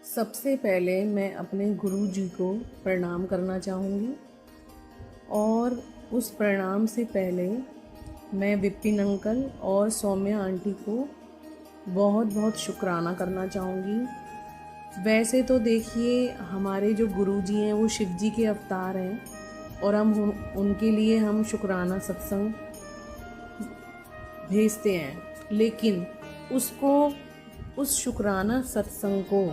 सबसे पहले मैं अपने गुरुजी को प्रणाम करना चाहूँगी और उस प्रणाम से पहले मैं विपिन अंकल और सौम्या आंटी को बहुत बहुत शुक्राना करना चाहूँगी। वैसे तो देखिए, हमारे जो गुरुजी हैं वो शिव जी के अवतार हैं और उनके लिए हम शुक्राना सत्संग भेजते हैं, लेकिन उस शुक्राना सत्संग को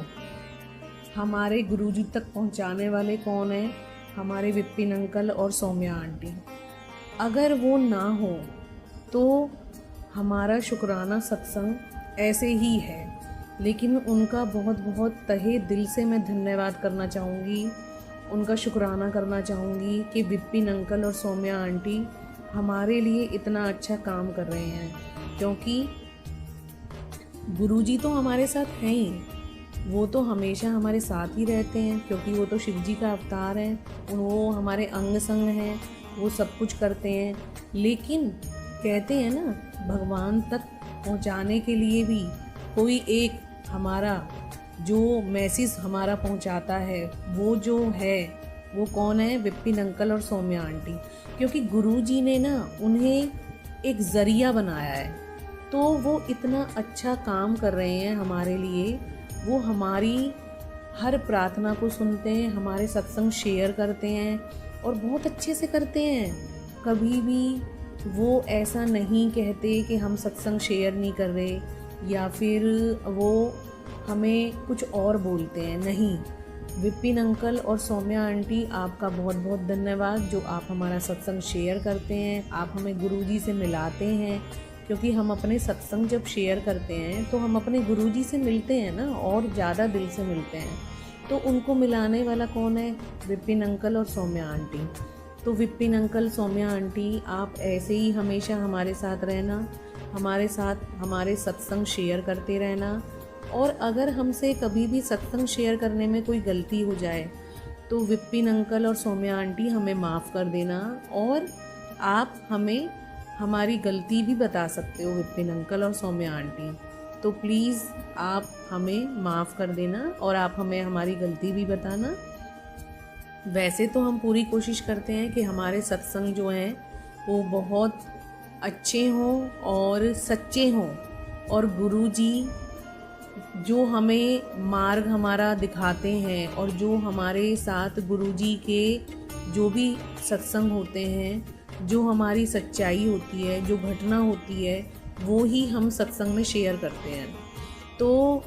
हमारे गुरुजी तक पहुंचाने वाले कौन हैं? हमारे विपिन अंकल और सौम्या आंटी। अगर वो ना हो तो हमारा शुक्राना सत्संग ऐसे ही है, लेकिन उनका बहुत बहुत तहे दिल से मैं धन्यवाद करना चाहूँगी, उनका शुक्राना करना चाहूँगी कि विपिन अंकल और सौम्या आंटी हमारे लिए इतना अच्छा काम कर रहे हैं, क्योंकि गुरुजी तो हमारे साथ हैं ही, वो तो हमेशा हमारे साथ ही रहते हैं, क्योंकि वो तो शिव जी का अवतार हैं, वो हमारे अंग संग हैं, वो सब कुछ करते हैं। लेकिन कहते हैं ना, भगवान तक पहुंचाने के लिए भी कोई एक हमारा जो मैसेज हमारा पहुंचाता है, वो जो है वो कौन है? विपिन अंकल और सौम्या आंटी। क्योंकि गुरुजी ने ना उन्हें एक ज़रिया बनाया है, तो वो इतना अच्छा काम कर रहे हैं हमारे लिए। वो हमारी हर प्रार्थना को सुनते हैं, हमारे सत्संग शेयर करते हैं और बहुत अच्छे से करते हैं। कभी भी वो ऐसा नहीं कहते कि हम सत्संग शेयर नहीं कर रहे या फिर वो हमें कुछ और बोलते हैं, नहीं। विपिन अंकल और सौम्या आंटी, आपका बहुत बहुत धन्यवाद जो आप हमारा सत्संग शेयर करते हैं, आप हमें गुरुजी से मिलाते हैं। क्योंकि हम अपने सत्संग जब शेयर करते हैं तो हम अपने गुरुजी से मिलते हैं ना, और ज़्यादा दिल से मिलते हैं। तो उनको मिलाने वाला कौन है? विपिन अंकल और सौम्या आंटी। तो विपिन अंकल, सौम्या आंटी, आप ऐसे ही हमेशा हमारे साथ रहना, हमारे साथ हमारे सत्संग शेयर करते रहना। और अगर हमसे कभी भी सत्संग शेयर करने में कोई गलती हो जाए तो विपिन अंकल और सौम्या आंटी हमें माफ़ कर देना, और आप हमें हमारी गलती भी बता सकते हो विपिन अंकल और सौम्या आंटी। तो प्लीज़ आप हमें माफ़ कर देना और आप हमें हमारी गलती भी बताना। वैसे तो हम पूरी कोशिश करते हैं कि हमारे सत्संग जो हैं वो बहुत अच्छे हों और सच्चे हों, और गुरुजी जो हमें मार्ग हमारा दिखाते हैं और जो हमारे साथ गुरुजी के जो भी सत्संग होते हैं, जो हमारी सच्चाई होती है, जो घटना होती है, वो ही हम सत्संग में शेयर करते हैं। तो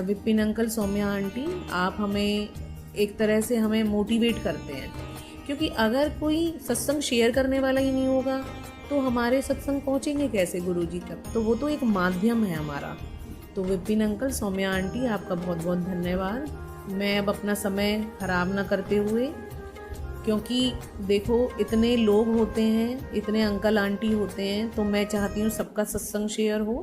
विपिन अंकल, सौम्या आंटी, आप हमें एक तरह से हमें मोटिवेट करते हैं, क्योंकि अगर कोई सत्संग शेयर करने वाला ही नहीं होगा तो हमारे सत्संग पहुँचेंगे कैसे गुरुजी तक? तो वो तो एक माध्यम है हमारा। तो विपिन अंकल, सौम्या आंटी, आपका बहुत बहुत धन्यवाद। मैं अब अपना समय ख़राब ना करते हुए, क्योंकि देखो इतने लोग होते हैं, इतने अंकल आंटी होते हैं, तो मैं चाहती हूँ सबका सत्संग शेयर हो।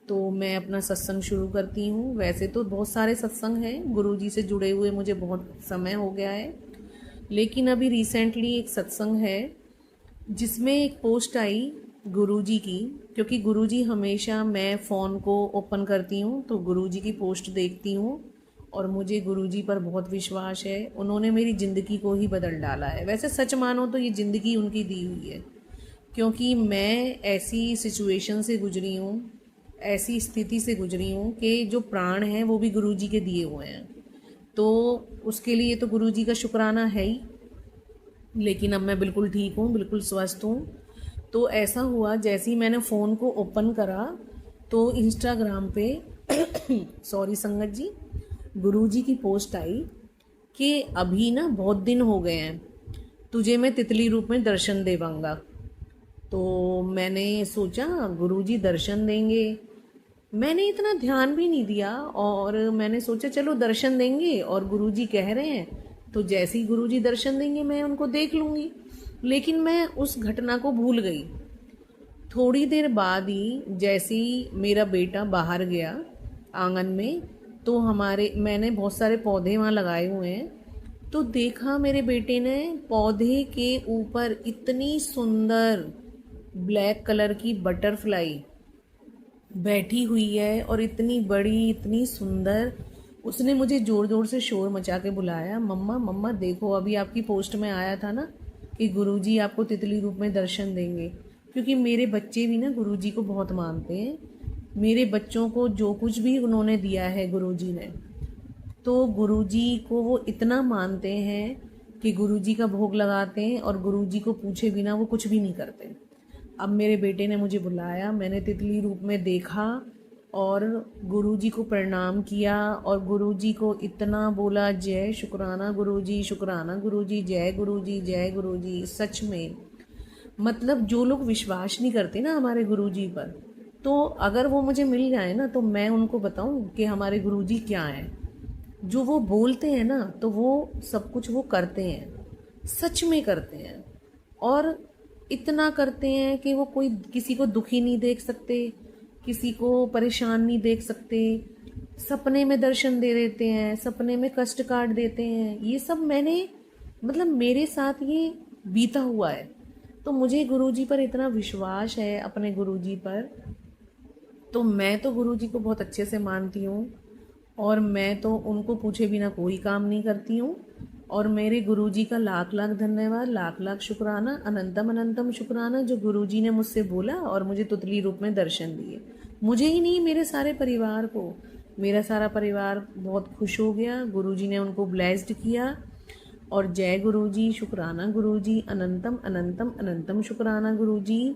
तो मैं अपना सत्संग शुरू करती हूँ। वैसे तो बहुत सारे सत्संग हैं, गुरुजी से जुड़े हुए मुझे बहुत समय हो गया है, लेकिन अभी रिसेंटली एक सत्संग है जिसमें एक पोस्ट आई गुरुजी की, क्योंकि गुरुजी हमेशा, मैं फ़ोन को ओपन करती हूँ तो गुरुजी की पोस्ट देखती हूँ और मुझे गुरुजी पर बहुत विश्वास है। उन्होंने मेरी ज़िंदगी को ही बदल डाला है। वैसे सच मानो तो ये ज़िंदगी उनकी दी हुई है, क्योंकि मैं ऐसी सिचुएशन से गुजरी हूँ, ऐसी स्थिति से गुजरी हूँ कि जो प्राण हैं वो भी गुरुजी के दिए हुए हैं। तो उसके लिए तो गुरुजी का शुक्राना है ही, लेकिन अब मैं बिल्कुल ठीक हूँ, बिल्कुल स्वस्थ हूँ। तो ऐसा हुआ, जैसे ही मैंने फ़ोन को ओपन करा तो इंस्टाग्राम पे सॉरी संगत जी, गुरुजी की पोस्ट आई कि अभी ना बहुत दिन हो गए हैं, तुझे मैं तितली रूप में दर्शन देवांगा। तो मैंने सोचा गुरुजी दर्शन देंगे, मैंने इतना ध्यान भी नहीं दिया, और मैंने सोचा चलो दर्शन देंगे और गुरुजी कह रहे हैं तो जैसे ही गुरुजी दर्शन देंगे मैं उनको देख लूँगी। लेकिन मैं उस घटना को भूल गई। थोड़ी देर बाद ही जैसे ही मेरा बेटा बाहर गया आंगन में, तो मैंने बहुत सारे पौधे वहाँ लगाए हुए हैं, तो देखा मेरे बेटे ने पौधे के ऊपर इतनी सुंदर ब्लैक कलर की बटरफ्लाई बैठी हुई है, और इतनी बड़ी, इतनी सुंदर, उसने मुझे ज़ोर ज़ोर से शोर मचा के बुलाया, मम्मा मम्मा देखो अभी आपकी पोस्ट में आया था ना कि गुरुजी आपको तितली रूप में दर्शन देंगे। क्योंकि मेरे बच्चे भी ना गुरुजी को बहुत मानते हैं। मेरे बच्चों को जो कुछ भी उन्होंने दिया है गुरुजी ने, तो गुरुजी को वो इतना मानते हैं कि गुरुजी का भोग लगाते हैं और गुरुजी को पूछे बिना वो कुछ भी नहीं करते। अब मेरे बेटे ने मुझे बुलाया, मैंने तितली रूप में देखा और गुरुजी को प्रणाम किया और गुरुजी को इतना बोला, जय शुक्राना गुरुजी, शुक्राना गुरुजी, जय गुरुजी, जय गुरुजी। सच में मतलब जो लोग विश्वास नहीं करते ना हमारे गुरुजी पर, तो अगर वो मुझे मिल जाए ना तो मैं उनको बताऊं कि हमारे गुरुजी क्या हैं। जो वो बोलते हैं ना तो वो सब कुछ वो करते हैं, सच में करते हैं। और इतना करते हैं कि वो कोई किसी को दुखी नहीं देख सकते, किसी को परेशान नहीं देख सकते। सपने में दर्शन दे देते हैं, सपने में कष्ट काट देते हैं। ये सब मैंने मतलब मेरे साथ ये बीता हुआ है। तो मुझे गुरुजी पर इतना विश्वास है, अपने गुरुजी पर। तो मैं तो गुरुजी को बहुत अच्छे से मानती हूँ और मैं तो उनको पूछे बिना कोई काम नहीं करती हूँ। और मेरे गुरुजी का लाख लाख धन्यवाद, लाख लाख शुक्राना, अनंतम अनंतम शुक्राना जो गुरुजी ने मुझसे बोला और मुझे तितली रूप में दर्शन दिए। मुझे ही नहीं, मेरे सारे परिवार को। मेरा सारा परिवार बहुत खुश हो गया, गुरुजी ने उनको ब्लेस्ड किया। और जय गुरुजी, शुक्राना गुरुजी, अनंतम अनंतम अनंतम शुक्राना गुरुजी।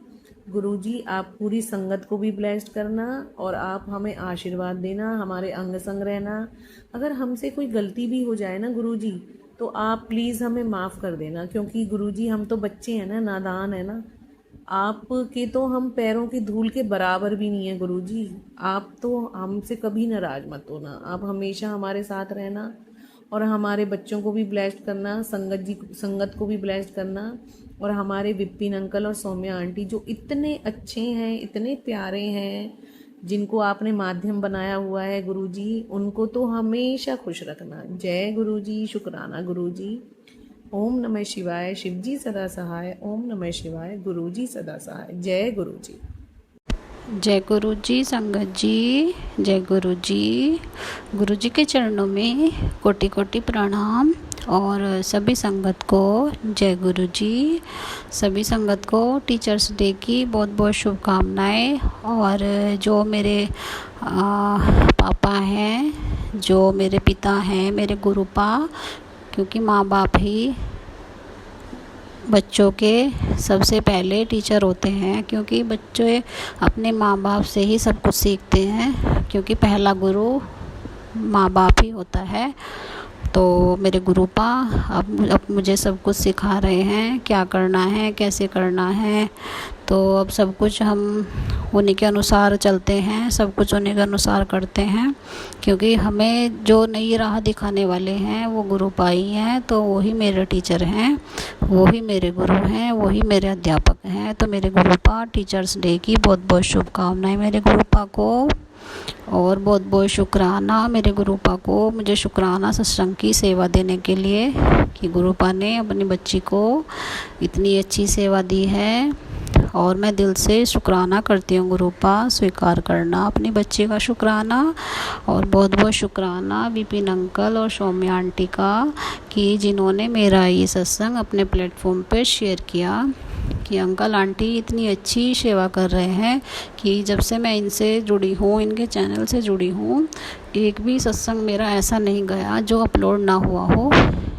गुरुजी आप पूरी संगत को भी ब्लेस्ड करना और आप हमें आशीर्वाद देना, हमारे अंग संग रहना। अगर हमसे कोई गलती भी हो जाए ना गुरुजी, तो आप प्लीज़ हमें माफ़ कर देना, क्योंकि गुरुजी हम तो बच्चे हैं ना, नादान है ना। आपके तो हम पैरों की धूल के बराबर भी नहीं है गुरुजी। आप तो हमसे कभी नाराज़ मत होना, आप हमेशा हमारे साथ रहना और हमारे बच्चों को भी ब्लेस्ड करना, संगत को भी ब्लेस्ड करना। और हमारे विपिन अंकल और सौम्या आंटी जो इतने अच्छे हैं, इतने प्यारे हैं, जिनको आपने माध्यम बनाया हुआ है गुरुजी, उनको तो हमेशा खुश रखना। जय गुरुजी, शुक्राना गुरुजी। ओम नमः शिवाय, शिवजी सदा सहाय। ओम नमः शिवाय, गुरुजी सदा सहाय। जय गुरुजी। जय गुरु जी, संगत जी, जय गुरु जी। गुरु जी के चरणों में कोटि कोटि प्रणाम और सभी संगत को जय गुरु जी। सभी संगत को टीचर्स डे की बहुत बहुत शुभकामनाएं। और जो मेरे पापा हैं, जो मेरे पिता हैं, मेरे गुरुपा, क्योंकि माँ बाप ही बच्चों के सबसे पहले टीचर होते हैं, क्योंकि बच्चे अपने माँ बाप से ही सब कुछ सीखते हैं, क्योंकि पहला गुरु माँ बाप ही होता है। तो मेरे गुरुपा अब मुझे सब कुछ सिखा रहे हैं, क्या करना है, कैसे करना है। तो अब सब कुछ हम उन्हीं के अनुसार चलते हैं, सब कुछ उन्हीं के अनुसार करते हैं, क्योंकि हमें जो नई राह दिखाने वाले हैं वो गुरुपा ही हैं। तो वही मेरे टीचर हैं, वही मेरे गुरु हैं, वही मेरे अध्यापक हैं। तो मेरे गुरुपा टीचर्स डे की बहुत बहुत शुभकामनाएं मेरे गुरुपा को। और बहुत बहुत शुक्राना मेरे गुरुपा को, मुझे शुक्राना सत्संग की सेवा देने के लिए कि गुरुपा ने अपनी बच्ची को इतनी अच्छी सेवा दी है। और मैं दिल से शुक्राना करती हूँ गुरुपा, स्वीकार करना अपनी बच्ची का शुक्राना। और बहुत बहुत शुक्राना विपिन अंकल और सौम्या आंटी का कि जिन्होंने मेरा ये सत्संग अपने प्लेटफॉर्म पे शेयर किया कि अंकल आंटी इतनी अच्छी सेवा कर रहे हैं कि जब से मैं इनसे जुड़ी हूँ, इनके चैनल से जुड़ी हूँ, एक भी सत्संग मेरा ऐसा नहीं गया जो अपलोड ना हुआ हो।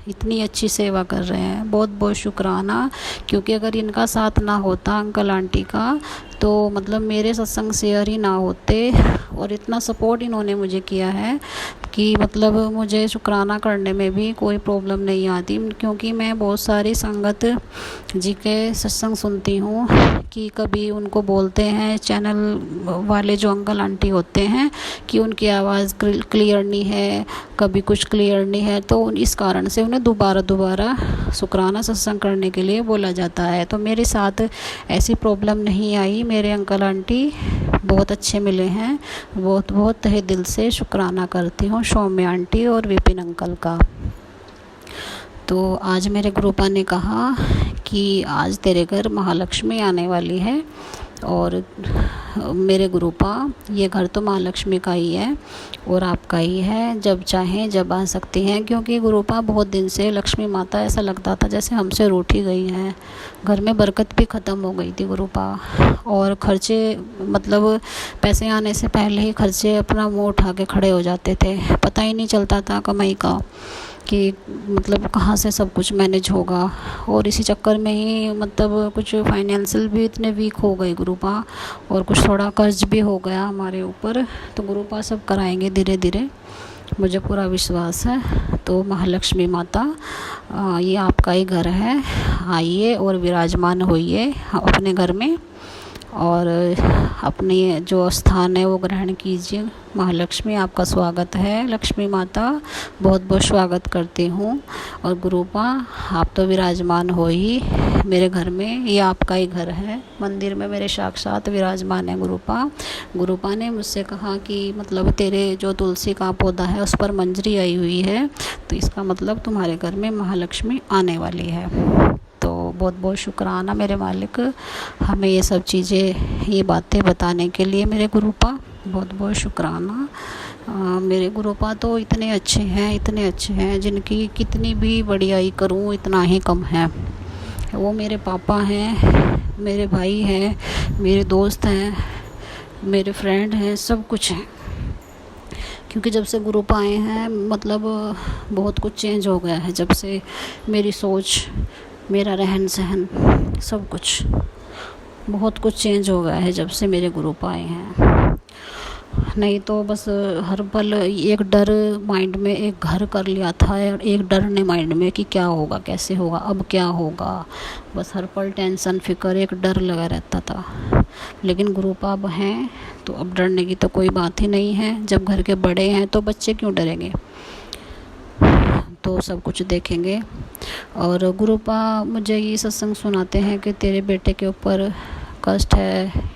इतनी अच्छी सेवा कर रहे हैं, बहुत बहुत शुक्राना। क्योंकि अगर इनका साथ ना होता अंकल आंटी का, तो मतलब मेरे सत्संग शेयर ही ना होते। और इतना सपोर्ट इन्होंने मुझे किया है कि मतलब मुझे शुक्राना करने में भी कोई प्रॉब्लम नहीं आती, क्योंकि मैं बहुत सारी संगत जी के सत्संग सुनती हूँ कि कभी उनको बोलते हैं चैनल वाले जो अंकल आंटी होते हैं कि उनकी आवाज़ क्लियर नहीं है, कभी कुछ क्लियर नहीं है, तो इस कारण से उन्हें दोबारा शुक्राना सत्संग करने के लिए बोला जाता है। तो मेरे साथ ऐसी प्रॉब्लम नहीं आई, मेरे अंकल आंटी बहुत अच्छे मिले हैं। बहुत बहुत तहे दिल से शुक्राना करती हूँ सौम्या आंटी और विपिन अंकल का। तो आज मेरे गुरुपा ने कहा कि आज तेरे घर महालक्ष्मी आने वाली है, और मेरे गुरुपा, ये घर तो महालक्ष्मी का ही है और आपका ही है, जब चाहें जब आ सकती हैं। क्योंकि गुरुपा बहुत दिन से लक्ष्मी माता ऐसा लगता था जैसे हमसे रूठ ही गई हैं। घर में बरकत भी ख़त्म हो गई थी गुरुपा, और खर्चे मतलब पैसे आने से पहले ही खर्चे अपना मुँह उठा के खड़े हो जाते थे। पता ही नहीं चलता था कमाई का कि मतलब कहाँ से सब कुछ मैनेज होगा। और इसी चक्कर में ही मतलब कुछ फाइनेंशियल भी इतने वीक हो गए गुरुपा, और कुछ थोड़ा कर्ज भी हो गया हमारे ऊपर। तो गुरुपा सब कराएंगे धीरे धीरे, मुझे पूरा विश्वास है। तो महालक्ष्मी माता, ये आपका ही घर है, आइए और विराजमान होइए अपने घर में, और अपने जो स्थान है वो ग्रहण कीजिए। महालक्ष्मी आपका स्वागत है, लक्ष्मी माता बहुत बहुत स्वागत करती हूँ। और गुरुपा, आप तो विराजमान हो ही मेरे घर में, ये आपका ही घर है, मंदिर में मेरे साक्षात विराजमान है गुरुपा। गुरुपा ने मुझसे कहा कि मतलब तेरे जो तुलसी का पौधा है उस पर मंजरी आई हुई है, तो इसका मतलब तुम्हारे घर में महालक्ष्मी आने वाली है। तो बहुत बहुत शुक्राना मेरे मालिक, हमें ये सब चीज़ें, ये बातें बताने के लिए मेरे गुरुपा, बहुत बहुत शुक्राना। मेरे गुरुपा तो इतने अच्छे हैं, इतने अच्छे हैं, जिनकी कितनी भी बढ़ियाई करूं इतना ही कम है। वो मेरे पापा हैं, मेरे भाई हैं, मेरे दोस्त हैं, मेरे फ्रेंड हैं, सब कुछ हैं। क्योंकि जब से गुरुपा आए हैं मतलब बहुत कुछ चेंज हो गया है। जब से मेरी सोच, मेरा रहन सहन, सब कुछ बहुत कुछ चेंज हो गया है जब से मेरे गुरुपा आए हैं। नहीं तो बस हर पल एक डर माइंड में, एक घर कर लिया था और एक डर ने माइंड में कि क्या होगा, कैसे होगा, अब क्या होगा, बस हर पल टेंशन, फिक्र, एक डर लगा रहता था। लेकिन गुरुपा अब हैं तो अब डरने की तो कोई बात ही नहीं है। जब घर के बड़े हैं तो बच्चे क्यों डरेंगे, तो सब कुछ देखेंगे। और गुरुपा मुझे ये सत्संग सुनाते हैं कि तेरे बेटे के ऊपर कष्ट है,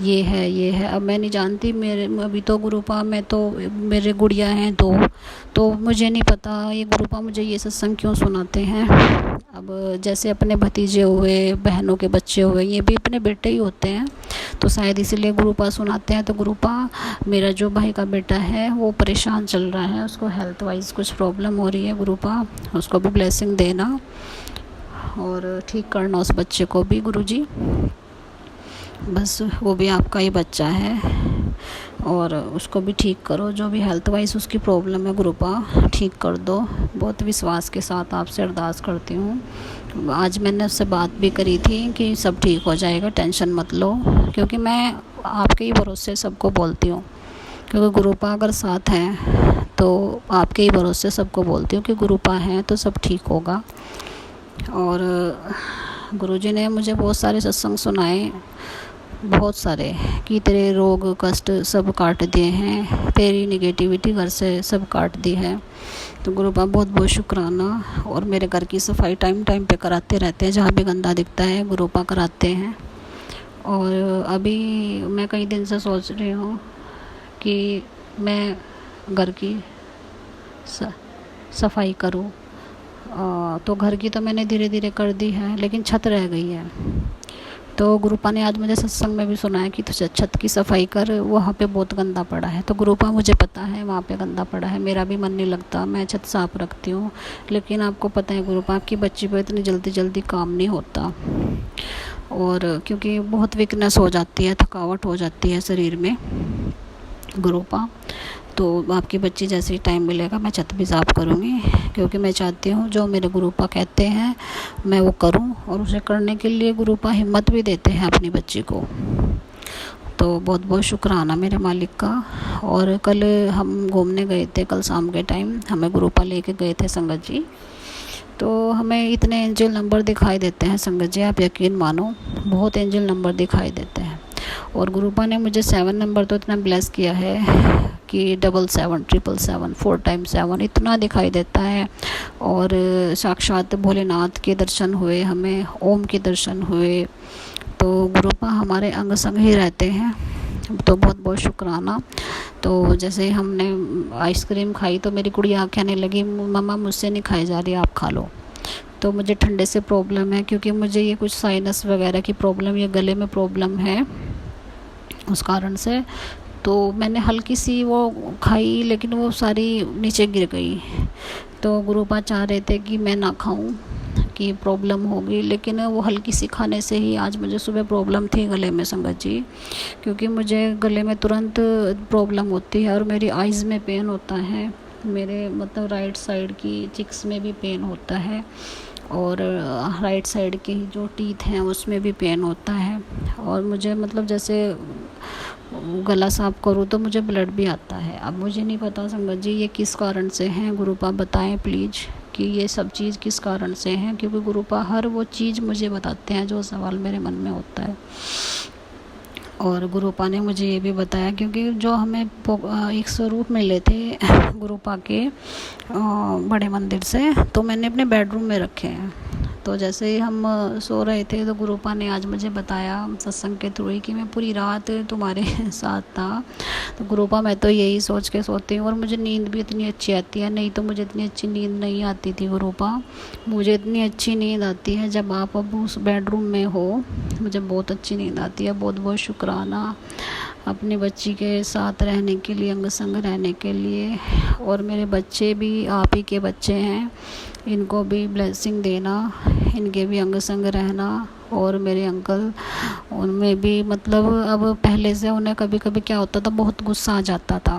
ये है, ये है। अब मैं नहीं जानती, मेरे अभी तो गुरुपा में तो मेरे गुड़िया हैं 2, तो मुझे नहीं पता ये गुरुपा मुझे ये सत्संग क्यों सुनाते हैं। अब जैसे अपने भतीजे हुए, बहनों के बच्चे हुए, ये भी अपने बेटे ही होते हैं, तो शायद इसीलिए गुरुपा सुनाते हैं। तो गुरुपा, मेरा जो भाई का बेटा है वो परेशान चल रहा है, उसको हेल्थ वाइज कुछ प्रॉब्लम हो रही है गुरुपा, उसको भी ब्लेसिंग देना और ठीक करना उस बच्चे को भी गुरुजी। बस वो भी आपका ही बच्चा है और उसको भी ठीक करो, जो भी हेल्थ वाइज उसकी प्रॉब्लम है गुरुपा ठीक कर दो। बहुत विश्वास के साथ आपसे अरदास करती हूँ। आज मैंने उससे बात भी करी थी कि सब ठीक हो जाएगा, टेंशन मत लो, क्योंकि मैं आपके ही भरोसे सबको बोलती हूँ। क्योंकि गुरुपा अगर साथ हैं तो आपके ही भरोसे सबको बोलती हूँ कि गुरुपा हैं तो सब ठीक होगा। और गुरुजी ने मुझे बहुत सारे सत्संग सुनाए, बहुत सारे, कि तेरे रोग कष्ट सब काट दिए हैं, तेरी निगेटिविटी घर से सब काट दी है। तो गुरुपा बहुत बहुत शुक्राना। और मेरे घर की सफाई टाइम टाइम पे कराते रहते हैं, जहाँ भी गंदा दिखता है गुरुपा कराते हैं। और अभी मैं कई दिन से सोच रही हूँ कि मैं घर की सफाई करूँ। तो घर की तो मैंने धीरे धीरे कर दी है, लेकिन छत रह गई है। तो गुरुपा ने आज मुझे सत्संग में भी सुनाया कि तो छत की सफाई कर, वहाँ पे बहुत गंदा पड़ा है। तो गुरुपा मुझे पता है वहाँ पे गंदा पड़ा है, मेरा भी मन नहीं लगता, मैं छत साफ रखती हूँ। लेकिन आपको पता है गुरुपा, आपकी बच्ची पे इतनी जल्दी जल्दी काम नहीं होता, और क्योंकि बहुत वीकनेस हो जाती है, थकावट हो जाती है शरीर में गुरुपा। तो आपकी बच्ची जैसे ही टाइम मिलेगा मैं छत भी साफ़ करूँगी, क्योंकि मैं चाहती हूँ जो मेरे गुरुपा कहते हैं मैं वो करूँ, और उसे करने के लिए गुरुपा हिम्मत भी देते हैं अपनी बच्ची को। तो बहुत बहुत शुक्राना मेरे मालिक का। और कल हम घूमने गए थे, कल शाम के टाइम हमें गुरुपा लेके गए थे संगत जी। तो हमें इतने एंजल नंबर दिखाई देते हैं संगत जी, आप यकीन मानो, बहुत एंजल नंबर दिखाई देते हैं। और गुरुपा ने मुझे 7 नंबर तो इतना ब्लेस किया है कि 77 777 4 टाइम 7 इतना दिखाई देता है। और साक्षात भोलेनाथ के दर्शन हुए, हमें ओम के दर्शन हुए। तो गुरुपा हमारे अंग संग ही रहते हैं, तो बहुत बहुत शुक्राना। तो जैसे हमने आइसक्रीम खाई तो मेरी गुड़िया कहने लगी, मम्मा मुझसे नहीं खाई जा रही, आप खा लो। तो मुझे ठंडे से प्रॉब्लम है, क्योंकि मुझे ये कुछ साइनस वगैरह की प्रॉब्लम, ये गले में प्रॉब्लम है उस कारण से। तो मैंने हल्की सी वो खाई, लेकिन वो सारी नीचे गिर गई। तो गुरुपा चाह रहे थे कि मैं ना खाऊं, कि प्रॉब्लम होगी, लेकिन वो हल्की सी खाने से ही आज मुझे सुबह प्रॉब्लम थी गले में संगत जी, क्योंकि मुझे गले में तुरंत प्रॉब्लम होती है और मेरी आइज़ में पेन होता है, मेरे मतलब राइट साइड की चिक्स में भी पेन होता है, और राइट साइड के जो टीथ हैं उसमें भी पेन होता है, और मुझे मतलब जैसे गला साफ करूँ तो मुझे ब्लड भी आता है। अब मुझे नहीं पता संगत जी ये किस कारण से हैं, गुरुपा बताएं प्लीज़ कि ये सब चीज़ किस कारण से हैं, क्योंकि गुरुपा हर वो चीज़ मुझे बताते हैं जो सवाल मेरे मन में होता है। और गुरुपा ने मुझे ये भी बताया, क्योंकि जो हमें एक स्वरूप मिले थे गुरुपा के बड़े मंदिर से, तो मैंने अपने बेडरूम में रखे हैं। तो जैसे ही हम सो रहे थे तो गुरुपा ने आज मुझे बताया सत्संग के थ्रू ही कि मैं पूरी रात तुम्हारे साथ था। तो गुरुपा मैं तो यही सोच के सोती हूँ, और मुझे नींद भी इतनी अच्छी आती है, नहीं तो मुझे इतनी अच्छी नींद नहीं आती थी गुरुपा। मुझे इतनी अच्छी नींद आती है जब आप अब उस बेडरूम में हो, मुझे बहुत अच्छी नींद आती है। बहुत बहुत शुक्राना अपनी बच्ची के साथ रहने के लिए, अंग संग रहने के लिए। और मेरे बच्चे भी आप ही के बच्चे हैं, इनको भी ब्लेसिंग देना, इनके भी अंग संग रहना। और मेरे अंकल, उनमें भी मतलब अब पहले से उन्हें कभी कभी क्या होता था, बहुत गुस्सा आ जाता था।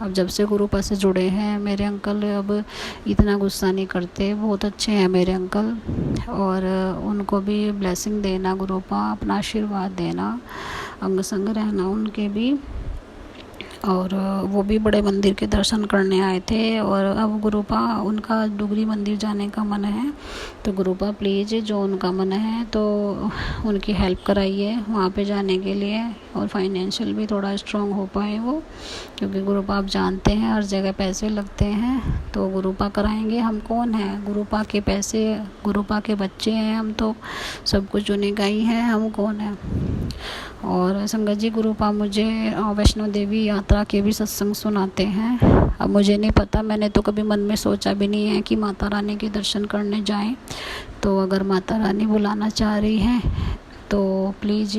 अब जब से गुरुपा से जुड़े हैं मेरे अंकल अब इतना गुस्सा नहीं करते, बहुत अच्छे हैं मेरे अंकल। और उनको भी ब्लेसिंग देना गुरुपा, अपना आशीर्वाद देना, अंग संग रहना उनके भी। और वो भी बड़े मंदिर के दर्शन करने आए थे, और अब गुरुपा उनका डुगरी मंदिर जाने का मन है, तो गुरुपा प्लीज़ जो उनका मन है तो उनकी हेल्प कराइए वहाँ पे जाने के लिए, और फाइनेंशियल भी थोड़ा स्ट्रांग हो पाए वो, क्योंकि गुरुपा आप जानते हैं हर जगह पैसे लगते हैं। तो गुरुपा कराएंगे, हम कौन हैं, गुरुपा के पैसे, गुरुपा के बच्चे हैं हम, तो सब कुछ उन्हीं का ही है, हम कौन हैं। और संगत जी गुरुपा मुझे वैष्णो देवी यात्रा के भी सत्संग सुनाते हैं। अब मुझे नहीं पता, मैंने तो कभी मन में सोचा भी नहीं है कि माता रानी के दर्शन करने जाएं। तो अगर माता रानी बुलाना चाह रही हैं तो प्लीज़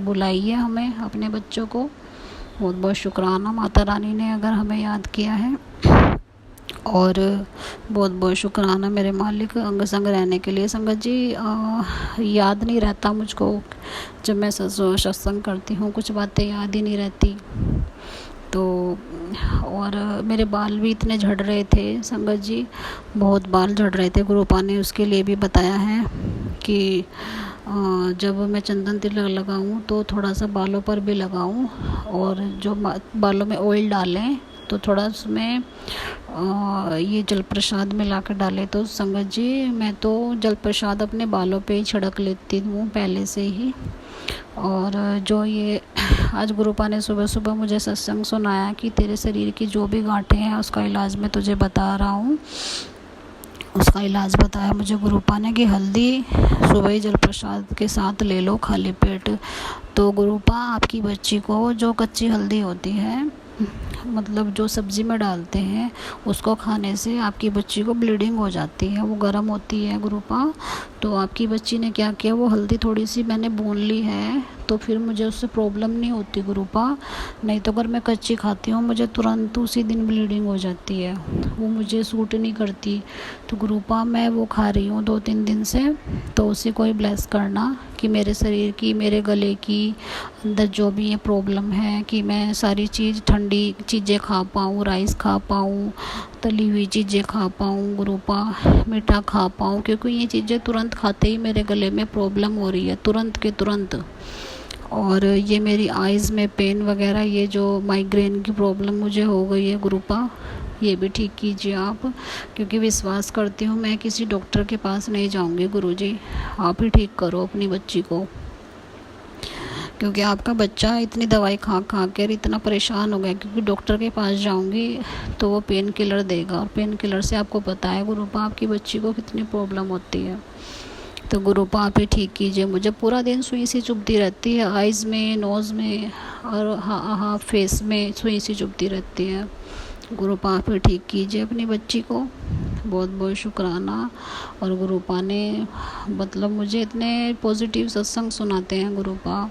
बुलाइए हमें, अपने बच्चों को। बहुत बहुत शुक्राना माता रानी ने अगर हमें याद किया है, और बहुत बहुत शुक्राना मेरे मालिक अंग संग रहने के लिए। संगत जी याद नहीं रहता मुझको, जब मैं सत्संग करती हूँ कुछ बातें याद ही नहीं रहती। तो और मेरे बाल भी इतने झड़ रहे थे संगत जी, बहुत बाल झड़ रहे थे। गुरुपा ने उसके लिए भी बताया है कि जब मैं चंदन तिलक लगाऊं तो थोड़ा सा बालों पर भी लगाऊं, और जो बालों में ऑयल डालें तो थोड़ा उसमें ये जल प्रसाद मिला कर डाले। तो संगत जी मैं तो जल प्रसाद अपने बालों पे ही छिड़क लेती हूँ पहले से ही। और जो ये आज गुरुपा ने सुबह सुबह मुझे सत्संग सुनाया कि तेरे शरीर की जो भी गांठें हैं उसका इलाज मैं तुझे बता रहा हूँ, उसका इलाज बताया मुझे गुरुपा ने कि हल्दी सुबह ही जल प्रसाद के साथ ले लो खाली पेट। तो गुरुपा आपकी बच्ची को जो कच्ची हल्दी होती है, मतलब जो सब्ज़ी में डालते हैं, उसको खाने से आपकी बच्ची को ब्लीडिंग हो जाती है, वो गर्म होती है गुरुपा। तो आपकी बच्ची ने क्या किया, वो हल्दी थोड़ी सी मैंने भून ली है, तो फिर मुझे उससे प्रॉब्लम नहीं होती गुरुपा। नहीं तो अगर मैं कच्ची खाती हूँ मुझे तुरंत उसी दिन ब्लीडिंग हो जाती है, वो मुझे सूट नहीं करती। तो गुरुपा मैं वो खा रही हूँ 2-3 दिन से, तो उसी को ही ब्लेस करना कि मेरे शरीर की, मेरे गले की अंदर जो भी ये प्रॉब्लम है, कि मैं सारी चीज़ ठंडी चीज़ें खा पाऊँ, राइस खा पाऊँ, तली हुई चीज़ें खा पाऊँ गुरुपा, मीठा खा पाऊँ, क्योंकि ये चीज़ें तुरंत खाते ही मेरे गले में प्रॉब्लम हो रही है, तुरंत के तुरंत। और ये मेरी आइज़ में पेन वगैरह, ये जो माइग्रेन की प्रॉब्लम मुझे हो गई है गुरुपा, ये भी ठीक कीजिए आप, क्योंकि विश्वास करती हूँ मैं किसी डॉक्टर के पास नहीं जाऊँगी गुरुजी, आप ही ठीक करो अपनी बच्ची को। क्योंकि आपका बच्चा इतनी दवाई खा खा कर इतना परेशान हो गया, क्योंकि डॉक्टर के पास जाऊंगी तो वो पेन किलर देगा, और पेन किलर से आपको पता है गुरुपा आपकी बच्ची को कितनी प्रॉब्लम होती है। तो गुरुपा आप ही ठीक कीजिए। मुझे पूरा दिन सुई सी चुभती रहती है, आइज़ में, नोज़ में, और हाफ फेस में सुई सी चुभती रहती है। गुरुपा आप ही ठीक कीजिए अपनी बच्ची को। बहुत बहुत शुक्राना। और गुरुपा ने मतलब मुझे इतने पॉजिटिव सत्संग सुनाते हैं गुरुपा,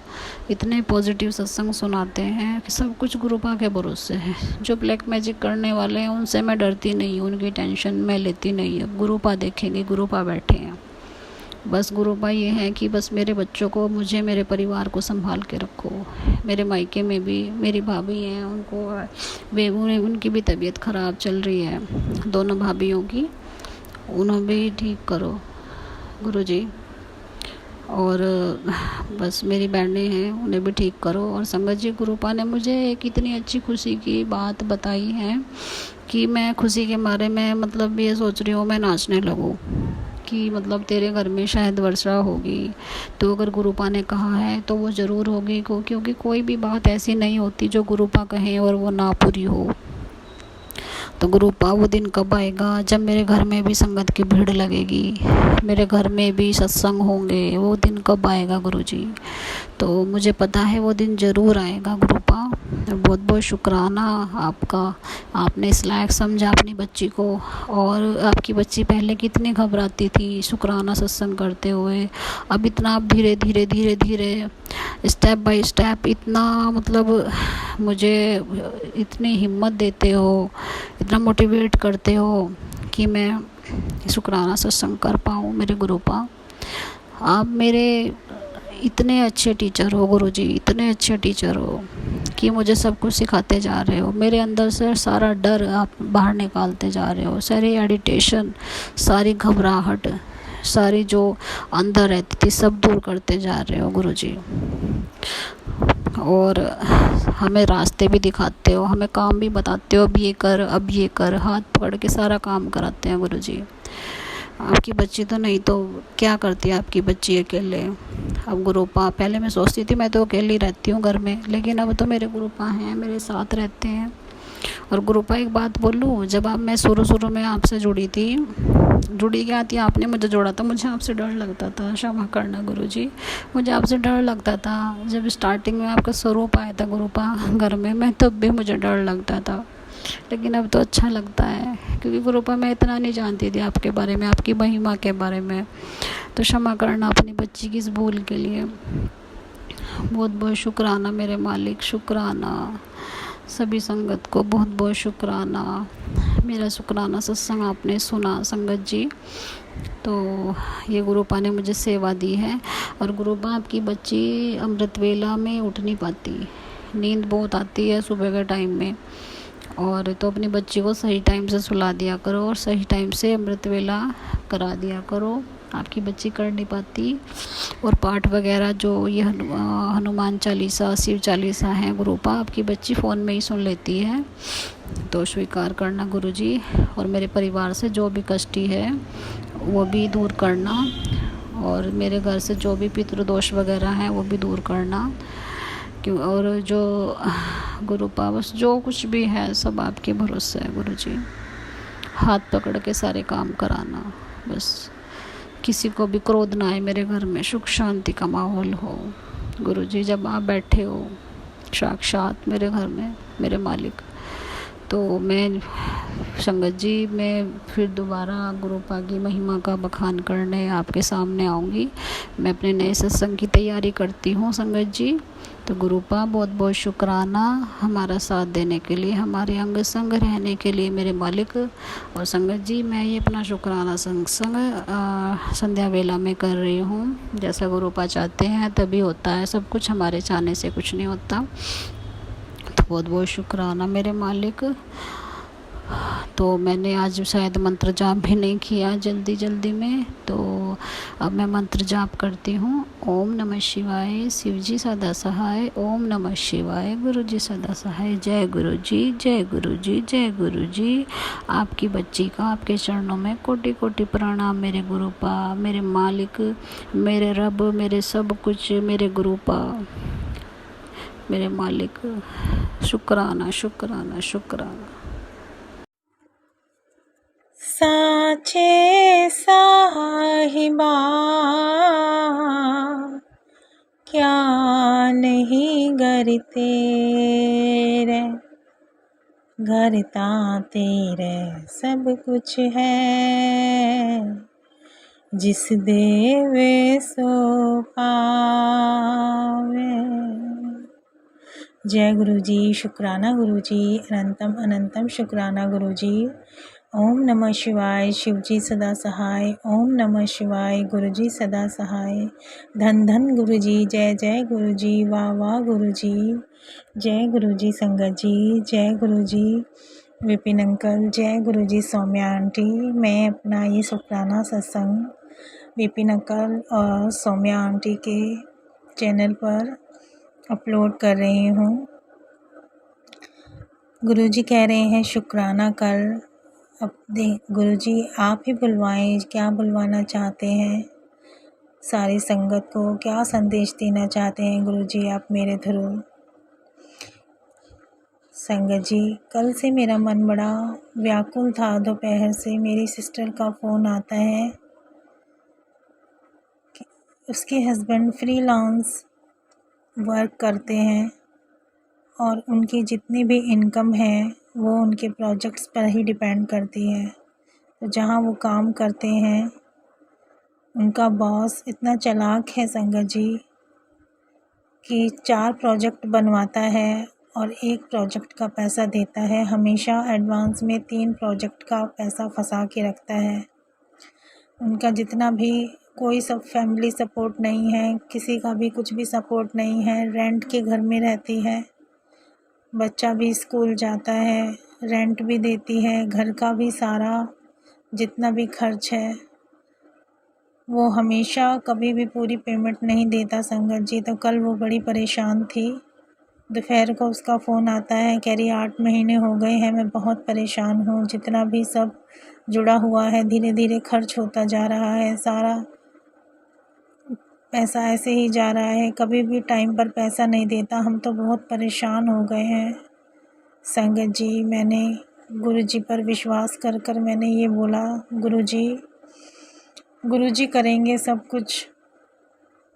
इतने पॉजिटिव सत्संग सुनाते हैं कि सब कुछ गुरुपा के भरोसे है। जो ब्लैक मैजिक करने वाले हैं उनसे मैं डरती नहीं, उनकी टेंशन मैं लेती नहीं। अब गुरुपा देखेंगे, गुरुपा बैठे हैं। बस गुरुपा ये है कि बस मेरे बच्चों को, मुझे, मेरे परिवार को संभाल के रखो। मेरे मायके में भी मेरी भाभी हैं, उनको उनकी भी तबीयत ख़राब चल रही है, दोनों भाभीयों की, उन्हें भी ठीक करो गुरुजी। और बस मेरी बहनें हैं, उन्हें भी ठीक करो। और संगत जी, गुरुपा ने मुझे एक इतनी अच्छी खुशी की बात बताई है कि मैं खुशी के मारे में मतलब ये सोच रही हूँ मैं नाचने लगूँ कि मतलब तेरे घर में शायद वर्षा होगी। तो अगर गुरुपा ने कहा है तो वो ज़रूर होगी, क्योंकि कोई भी बात ऐसी नहीं होती जो गुरुपा कहें और वो ना पूरी हो। तो गुरुपा वो दिन कब आएगा जब मेरे घर में भी संगत की भीड़ लगेगी, मेरे घर में भी सत्संग होंगे, वो दिन कब आएगा गुरुजी? तो मुझे पता है वो दिन ज़रूर आएगा गुरुपा। बहुत बहुत शुक्राना आपका, आपने इस लायक समझा अपनी बच्ची को। और आपकी बच्ची पहले कितनी घबराती थी शुक्राना सत्संग करते हुए, अब इतना आप धीरे धीरे धीरे धीरे स्टेप बाय स्टेप इतना मतलब मुझे इतनी हिम्मत देते हो, इतना मोटिवेट करते हो कि मैं शुक्राना सत्संग कर पाऊँ। मेरे गुरुपा, आप मेरे इतने अच्छे टीचर हो गुरुजी, इतने अच्छे टीचर हो कि मुझे सब कुछ सिखाते जा रहे हो। मेरे अंदर से सारा डर आप बाहर निकालते जा रहे हो, सारी एडिटेशन, सारी घबराहट, सारी जो अंदर रहती थी सब दूर करते जा रहे हो गुरुजी। और हमें रास्ते भी दिखाते हो, हमें काम भी बताते हो, अब ये कर, अब ये कर, हाथ पकड़ के सारा काम कराते हैं गुरुजी। आपकी बच्ची तो नहीं तो क्या करती है आपकी बच्ची अकेले। अब गुरुपा, पहले मैं सोचती थी मैं तो अकेली रहती हूँ घर में, लेकिन अब तो मेरे गुरुपा हैं, मेरे साथ रहते हैं। और गुरुपा एक बात बोलूँ, जब आप मैं शुरू में आपसे जुड़ी थी, जुड़ी क्या थी, आपने मुझे जोड़ा था, मुझे आपसे डर लगता था, क्षमा करना गुरुजी, मुझे आपसे डर लगता था। जब स्टार्टिंग में आपका स्वरूप आया था गुरुपा घर में, मैं तब भी मुझे डर लगता था, लेकिन अब तो अच्छा लगता है, क्योंकि गुरुपा मैं इतना नहीं जानती थी आपके बारे में, आपकी महिमा के बारे में। तो क्षमा करना अपनी बच्ची की इस भूल के लिए। बहुत बहुत शुक्राना मेरे मालिक, शुक्राना सभी संगत को, बहुत बहुत शुक्राना। मेरा शुक्राना सत्संग आपने सुना संगत जी। तो ये गुरुपा ने मुझे सेवा दी है। और गुरुपा, आपकी बच्ची अमृत वेला में उठ नहीं पाती, नींद बहुत आती है सुबह के टाइम में, और तो अपनी बच्ची को सही टाइम से सुला दिया करो और सही टाइम से अमृत वेला करा दिया करो। आपकी बच्ची कर नहीं पाती। और पाठ वगैरह जो ये हनुमान चालीसा, शिव चालीसा है गुरुपा, आपकी बच्ची फ़ोन में ही सुन लेती है, तो स्वीकार करना गुरुजी। और मेरे परिवार से जो भी कष्टी है वो भी दूर करना, और मेरे घर से जो भी पितृदोष वगैरह हैं वो भी दूर करना। क्यों, और जो गुरुपा, बस जो कुछ भी है सब आपके भरोसे है गुरुजी। हाथ पकड़ के सारे काम कराना, बस किसी को भी क्रोध ना आए मेरे घर में, सुख शांति का माहौल हो गुरुजी। जब आप बैठे हो साक्षात मेरे घर में मेरे मालिक, तो मैं संगत जी, मैं फिर दोबारा गुरुपा की महिमा का बखान करने आपके सामने आऊँगी। मैं अपने नए सत्संग की तैयारी करती हूँ संगत जी। तो गुरुपा, बहुत बहुत शुक्राना हमारा साथ देने के लिए, हमारे अंग संग रहने के लिए मेरे मालिक। और संगत जी, मैं ये अपना शुक्राना संग संध्या वेला में कर रही हूँ। जैसा गुरुपा चाहते हैं तभी होता है, सब कुछ हमारे चाहने से कुछ नहीं होता। तो बहुत बहुत शुक्राना मेरे मालिक। तो मैंने आज शायद मंत्र जाप भी नहीं किया जल्दी में, तो अब मैं मंत्र जाप करती हूँ। ओम नमः शिवाय, शिव जी सदा सहाय। ओम नमः शिवाय, गुरु जी सदा सहाय। जय गुरु जी, जय गुरु जी, जय गुरु जी। आपकी बच्ची का आपके चरणों में कोटि कोटि प्रणाम मेरे गुरुपा, मेरे मालिक, मेरे रब, मेरे सब कुछ, मेरे गुरुपा, मेरे मालिक। शुक्राना शुक्राना शुक्राना। साचे साहिबा क्या नहीं गर तेरे, घर ता तेरे सब कुछ है, जिस देवे सो पावे। जय गुरु जी। शुक्राना गुरु जी, अनंतम अनंतम शुक्राना गुरु जी। ओम नमः शिवाय। शिव जी सदा सहाय। ओम नमः शिवाय। गुरु जी सदा सहाय। धन धन गुरु जी। जय जय गुरु जी। वाह वाह गुरु जी। जय गुरु जी संगत जी। जय गुरु जी विपिन अंकल। जय गुरु जी सौम्या आंटी। मैं अपना ये शुक्राना सत्संग विपिन अंकल और सौम्या आंटी के चैनल पर अपलोड कर रही हूँ। गुरुजी कह रहे हैं शुक्राना कर। अब गुरुजी आप ही बुलवाएं, क्या बुलवाना चाहते हैं सारी संगत को, क्या संदेश देना चाहते हैं गुरुजी आप मेरे थ्रू। संगत जी, कल से मेरा मन बड़ा व्याकुल था। दोपहर से मेरी सिस्टर का फ़ोन आता है, उसके हस्बैंड फ्रीलांस वर्क करते हैं और उनकी जितनी भी इनकम है वो उनके प्रोजेक्ट्स पर ही डिपेंड करती है। तो जहाँ वो काम करते हैं उनका बॉस इतना चालाक है संगत जी कि 4 प्रोजेक्ट बनवाता है और 1 प्रोजेक्ट का पैसा देता है। हमेशा एडवांस में 3 प्रोजेक्ट का पैसा फंसा के रखता है। उनका जितना भी कोई सब फैमिली सपोर्ट नहीं है, किसी का भी कुछ भी सपोर्ट नहीं है। रेंट के घर में रहती है, बच्चा भी स्कूल जाता है, रेंट भी देती है, घर का भी सारा जितना भी खर्च है वो हमेशा कभी भी पूरी पेमेंट नहीं देता संगत जी। तो कल वो बड़ी परेशान थी। दोपहर को उसका फ़ोन आता है, कह रही 8 महीने हो गए हैं, मैं बहुत परेशान हूँ। जितना भी सब जुड़ा हुआ है धीरे धीरे खर्च होता जा रहा है, सारा पैसा ऐसे ही जा रहा है, कभी भी टाइम पर पैसा नहीं देता। हम तो बहुत परेशान हो गए हैं संगत जी। मैंने गुरुजी पर विश्वास कर कर मैंने ये बोला, गुरुजी करेंगे सब कुछ।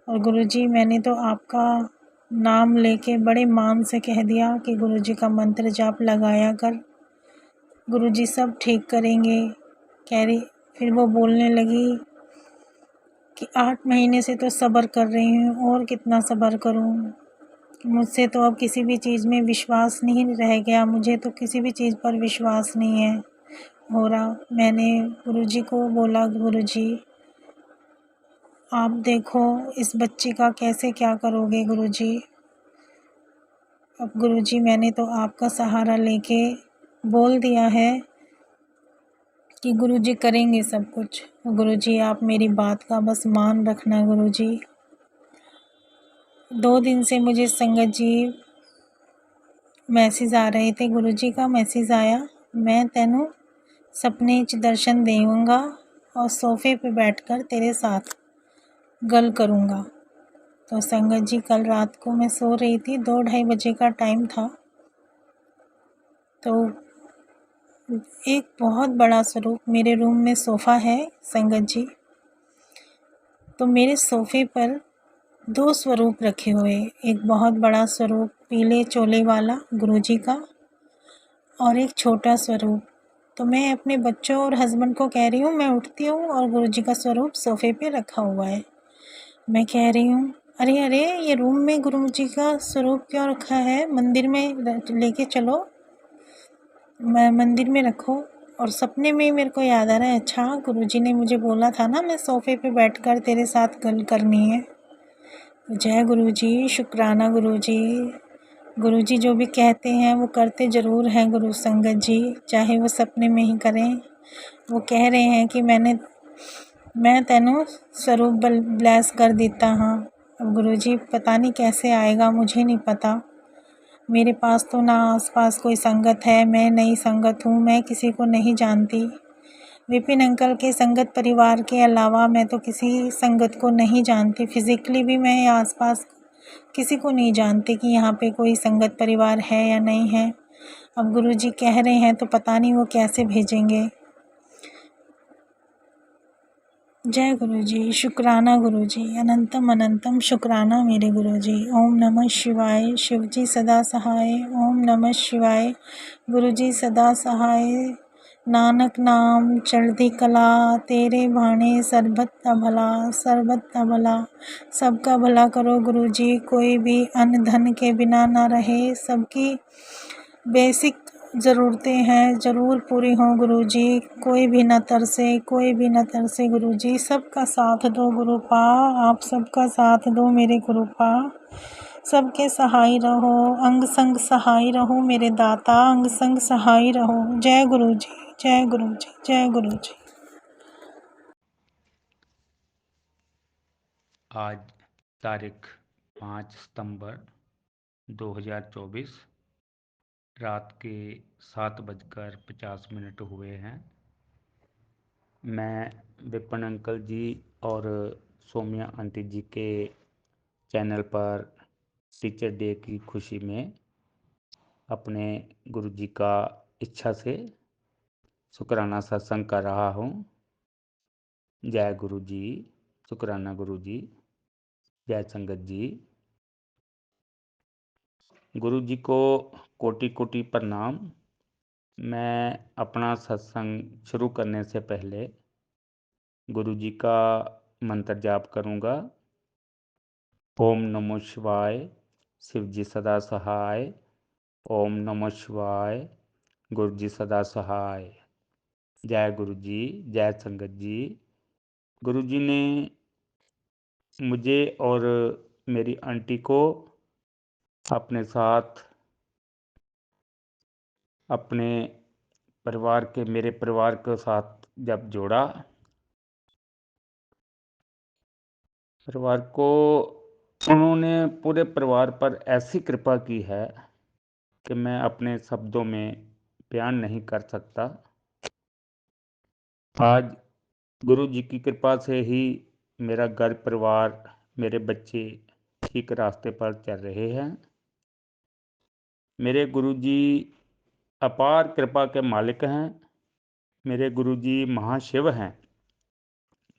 और गुरुजी मैंने तो आपका नाम लेके बड़े मान से कह दिया कि गुरुजी का मंत्र जाप लगाया कर, गुरुजी सब ठीक करेंगे। कह रही, फिर वो बोलने लगी कि 8 महीने से तो सब्र कर रही हूँ और कितना सब्र करूँ, मुझसे तो अब किसी भी चीज़ में विश्वास नहीं रह गया, मुझे तो किसी भी चीज़ पर विश्वास नहीं है हो रहा। मैंने गुरुजी को बोला, गुरुजी आप देखो इस बच्ची का कैसे क्या करोगे गुरुजी। अब गुरुजी मैंने तो आपका सहारा लेके बोल दिया है कि गुरुजी करेंगे सब कुछ। गुरुजी आप मेरी बात का बस मान रखना गुरुजी। 2 दिन से मुझे संगत जी मैसेज आ रहे थे, गुरुजी का मैसेज आया, मैं तेनू सपने च दर्शन देऊँगा और सोफ़े पे बैठकर तेरे साथ गल करूँगा। तो संगत जी कल रात को मैं सो रही थी, 2-2:30 बजे का टाइम था। तो एक बहुत बड़ा स्वरूप, मेरे रूम में सोफ़ा है संगत जी, तो मेरे सोफ़े पर 2 स्वरूप रखे हुए, एक बहुत बड़ा स्वरूप पीले चोले वाला गुरुजी का और एक छोटा स्वरूप। तो मैं अपने बच्चों और हस्बैंड को कह रही हूँ मैं उठती हूँ और गुरुजी का स्वरूप सोफ़े पे रखा हुआ है। मैं कह रही हूँ अरे अरे ये रूम में गुरुजी का स्वरूप क्यों रखा है, मंदिर में लेके चलो, मंदिर में रखो। और सपने में मेरे को याद आ रहा है, अच्छा गुरुजी ने मुझे बोला था ना मैं सोफ़े पे बैठकर तेरे साथ गल करनी है। जय गुरुजी, शुक्राना गुरुजी। गुरुजी जो भी कहते हैं वो करते ज़रूर हैं गुरु संगत जी, चाहे वो सपने में ही करें। वो कह रहे हैं कि मैं तेनू स्वरूप ब्लेस कर देता हाँ। अब गुरुजी पता नहीं कैसे आएगा, मुझे नहीं पता। मेरे पास तो ना आसपास कोई संगत है, मैं नई संगत हूँ, मैं किसी को नहीं जानती। विपिन अंकल के संगत परिवार के अलावा मैं तो किसी संगत को नहीं जानती। फिज़िकली भी मैं आसपास किसी को नहीं जानती कि यहाँ पे कोई संगत परिवार है या नहीं है। अब गुरुजी कह रहे हैं तो पता नहीं वो कैसे भेजेंगे। जय गुरुजी, शुक्राना गुरुजी, अनंतम अनंतम शुक्राना मेरे गुरुजी। ओम नमः शिवाय, शिवजी सदा सहाय। ओम नमः शिवाय, गुरुजी सदा सहाय। नानक नाम चढ़ती कला, तेरे भाने सरबत का भला, सरबत का भला। सबका भला करो गुरुजी, कोई भी अन्न धन के बिना ना रहे। सबकी बेसिक ज़रूरतें हैं ज़रूर पूरी हों गुरुजी। कोई भी न तरसे, कोई भी न तरसे गुरुजी। सबका साथ दो गुरुपा, आप सबका साथ दो मेरे गुरुपा। सबके सहाय रहो, अंग संग सहाय रहो मेरे दाता, अंग संग सहाय रहो। जय गुरुजी, जय गुरुजी, जय गुरुजी। आज तारीख 5 सितंबर 2024 रात के 7:50 हुए हैं। मैं विपिन अंकल जी और सोमिया आंटी जी के चैनल पर टीचर डे की खुशी में अपने गुरुजी का इच्छा से शुक्राना सत्संग कर रहा हूँ। जय गुरुजी, शुक्राना गुरुजी, जय संगत जी। गुरुजी को कोटि कोटि प्रणाम। मैं अपना सत्संग शुरू करने से पहले गुरुजी का मंत्र जाप करूँगा। ओम नमो शिवाय, शिवजी सदा सहाय। ओम नमो शिवाय, गुरुजी सदा सहाय। जय गुरुजी, जय संगत जी। गुरुजी ने मुझे और मेरी आंटी को अपने साथ अपने परिवार के मेरे परिवार के साथ जब जोड़ा, परिवार को उन्होंने पूरे परिवार पर ऐसी कृपा की है कि मैं अपने शब्दों में बयान नहीं कर सकता। आज गुरु जी की कृपा से ही मेरा घर परिवार, मेरे बच्चे ठीक रास्ते पर चल रहे हैं। मेरे गुरु जी अपार कृपा के मालिक हैं। मेरे गुरु जी महाशिव हैं।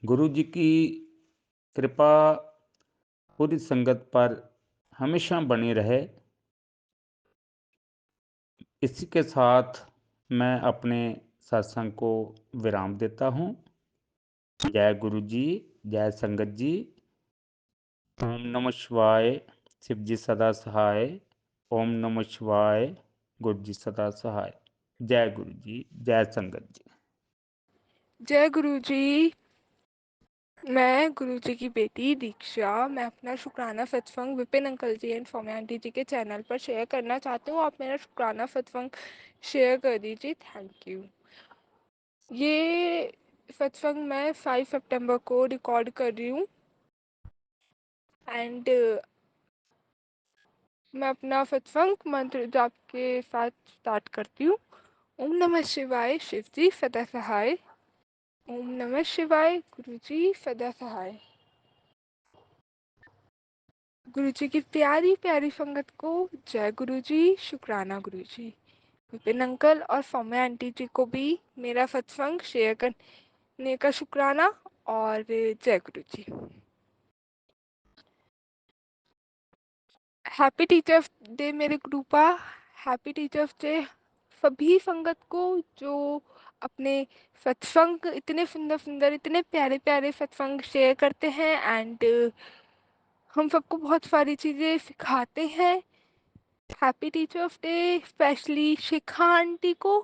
गुरु जी की कृपा पूरी संगत पर हमेशा बनी रहे। इसी के साथ मैं अपने सत्संग को विराम देता हूँ। जय गुरु जी, जय संगत जी। ओम नमः शिवाय, शिव जी सदा सहाय। ओम नमः शिवाय, गुरु जी सदा सहाय। जय गुरु जी, जय संगत जी। जय गुरु जी। मैं गुरु जी की बेटी दीक्षा। मैं अपना शुक्राना सत्संग Vipin uncle ji and Saumya aunty ji के चैनल पर शेयर करना चाहती हूँ। आप मेरा शुक्राना सत्संग शेयर कर दीजिए, थैंक यू। ये सत्संग मैं 5 सितंबर को रिकॉर्ड कर रही हूँ एंड मैं अपना सत्संग मंत्र जाप के साथ स्टार्ट करती हूँ। ओम नमः शिवाय, शिव जी सदा सहाय। ओम नमः शिवाय, गुरु जी सदा सहाय। गुरु जी की प्यारी प्यारी संगत को जय गुरु जी, शुक्राना गुरु जी। विपिन अंकल और सौम्या आंटी जी को भी मेरा सत्संग शेयर करने का शुक्राना और जय गुरु जी। हैप्पी टीचर्स डे मेरे ग्रुपा। हैप्पी टीचर्स डे सभी संगत को जो अपने सत्संग इतने सुंदर सुंदर इतने प्यारे प्यारे सत्संग शेयर करते हैं एंड हम सबको बहुत सारी चीज़ें सिखाते हैं। हैप्पी टीचर्स डे स्पेशली शिखा आंटी को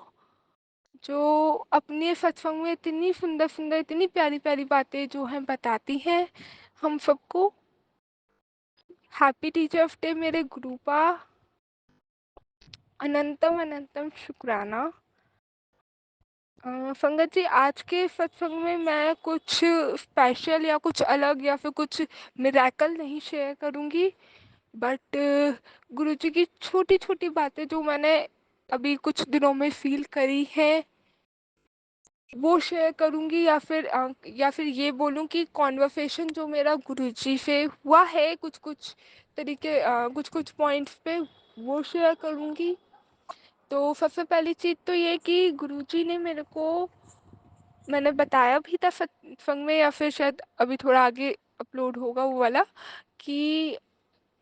जो अपने सत्संग में इतनी सुंदर सुंदर इतनी प्यारी प्यारी बातें जो हैं बताती हैं हम सबको। हैप्पी टीचर्स डे मेरे गुरुपा। अनंतम अनंतम शुक्राना। संगत जी, आज के सत्संग में मैं कुछ स्पेशल या कुछ अलग या फिर कुछ मिरेकल नहीं शेयर करूँगी, बट गुरुजी की छोटी छोटी बातें जो मैंने अभी कुछ दिनों में फील करी हैं वो शेयर करूँगी, या फिर ये बोलूँ कि कॉन्वर्सेशन जो मेरा गुरुजी से हुआ है कुछ कुछ तरीके कुछ कुछ पॉइंट्स पे वो शेयर करूँगी। तो सबसे पहली चीज़ तो ये कि गुरुजी ने मेरे को मैंने बताया भी था सत्संग में, या फिर शायद अभी थोड़ा आगे अपलोड होगा वो वाला, कि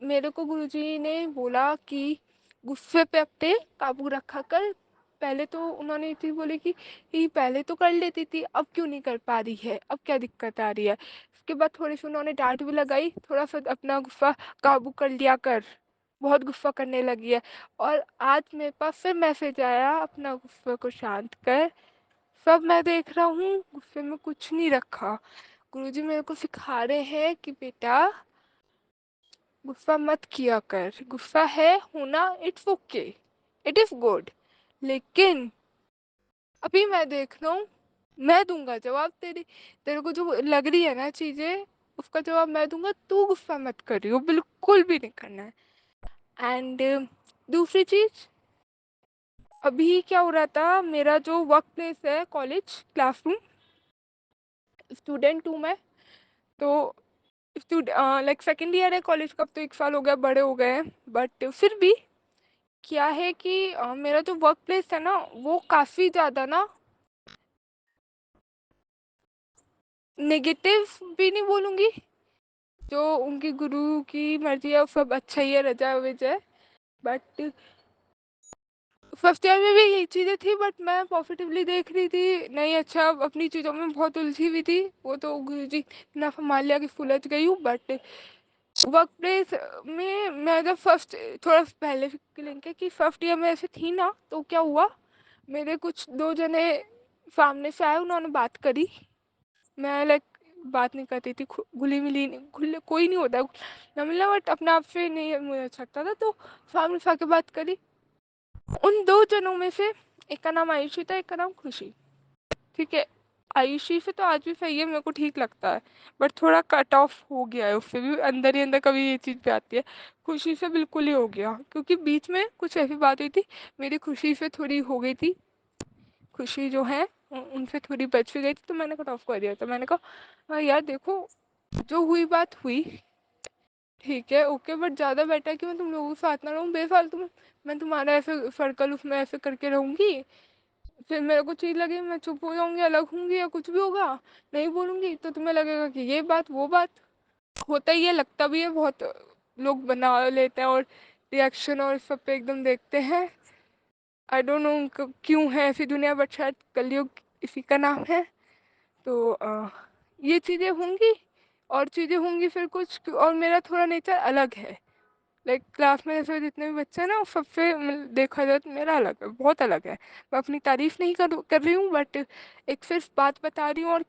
मेरे को गुरुजी ने बोला कि गुस्से पे अपने काबू रखा कर। पहले तो उन्होंने ये चीज़ बोली कि ये पहले तो कर लेती थी, अब क्यों नहीं कर पा रही है, अब क्या दिक्कत आ रही है। उसके बाद थोड़ी सी उन्होंने डांट भी लगाई, थोड़ा सा अपना गुस्सा काबू कर लिया कर, बहुत गुस्सा करने लगी है। और आज मेरे पास फिर मैसेज आया, अपना गुस्से को शांत कर। सब मैं देख रहा हूँ, गुस्से में कुछ नहीं रखा। गुरुजी मेरे को सिखा रहे हैं कि बेटा गुस्सा मत किया कर, गुस्सा है होना, it's okay, it is good. लेकिन अभी मैं देख रहा हूँ, मैं दूंगा जवाब। तेरे को जो लग रही है ना चीजें, उसका जवाब मैं दूंगा, तू गुस्सा मत करियो, बिल्कुल भी नहीं करना है। एंड दूसरी चीज, अभी क्या हो रहा था, मेरा जो वर्क प्लेस है, कॉलेज क्लासरूम, स्टूडेंट हूँ मैं। तो लाइक सेकेंड ईयर है कॉलेज का, अब तो 1 साल हो गया, बड़े हो गए हैं, बट फिर भी क्या है कि मेरा जो वर्क प्लेस है ना, वो काफ़ी ज़्यादा ना नेगेटिव भी नहीं बोलूँगी, जो उनकी गुरु की मर्जी है वो सब अच्छा ही है, रजा विजय। बट फर्स्ट ईयर में भी यही चीज़ें थी, बट मैं पॉजिटिवली देख रही थी, नहीं अच्छा, अपनी चीज़ों में बहुत उलझी हुई थी। वो तो गुरु जी इतना संभाल लिया कि फुलझ गई हूँ। बट वर्क प्लेस में मैं जब फर्स्ट, थोड़ा पहले की लिंक है कि फर्स्ट ईयर में ऐसे थी ना, तो क्या हुआ, मेरे कुछ 2 जने सामने से आए, उन्होंने बात करी। मैं लाइक बात नहीं करती थी, घुली मिली घुल कोई नहीं होता ना मिलना, बट अपने आप से नहीं मुझे अच्छा लगता था, तो सामने से आके बात करी। उन 2 जनों में से एक का नाम आयुषी था, एक का नाम खुशी। ठीक है, आयुषी से तो आज भी सही है, मेरे को ठीक लगता है, बट थोड़ा कट ऑफ हो गया है उससे भी, अंदर ही अंदर कभी ये चीज़ पे आती है। खुशी से बिल्कुल ही हो गया, क्योंकि बीच में कुछ ऐसी बात हुई थी, मेरी खुशी से थोड़ी हो गई थी, खुशी जो है उनसे थोड़ी बच भी गई थी, तो मैंने कट ऑफ कर दिया था। मैंने कहा हाँ यार देखो, जो हुई बात हुई, ठीक है ओके, बट ज़्यादा बेटर है कि मैं तुम लोगों के साथ ना रहूँ बेफालतू में। मैं तुम्हारा ऐसे सर्कल उसमें ऐसे करके रहूँगी, फिर मेरे को चीज लगे मैं चुप हो जाऊंगी, अलग होंगी, या कुछ भी होगा, नहीं बोलूंगी, तो तुम्हें लगेगा कि ये बात वो बात। होता ही है, लगता भी है, बहुत लोग बना लेते हैं और रिएक्शन और सब पे एकदम देखते हैं। आई डोंट नो क्यों है ऐसी दुनिया, बट शायद कलयुग इसी का नाम है। तो ये चीज़ें होंगी, और चीज़ें होंगी फिर कुछ, और मेरा थोड़ा नेचर अलग है। लाइक क्लास में ऐसे जितने भी बच्चे हैं ना, सबसे देखा जाए तो मेरा अलग है, बहुत अलग है। मैं अपनी तारीफ नहीं कर रही हूँ, बट एक सिर्फ बात बता रही हूँ। और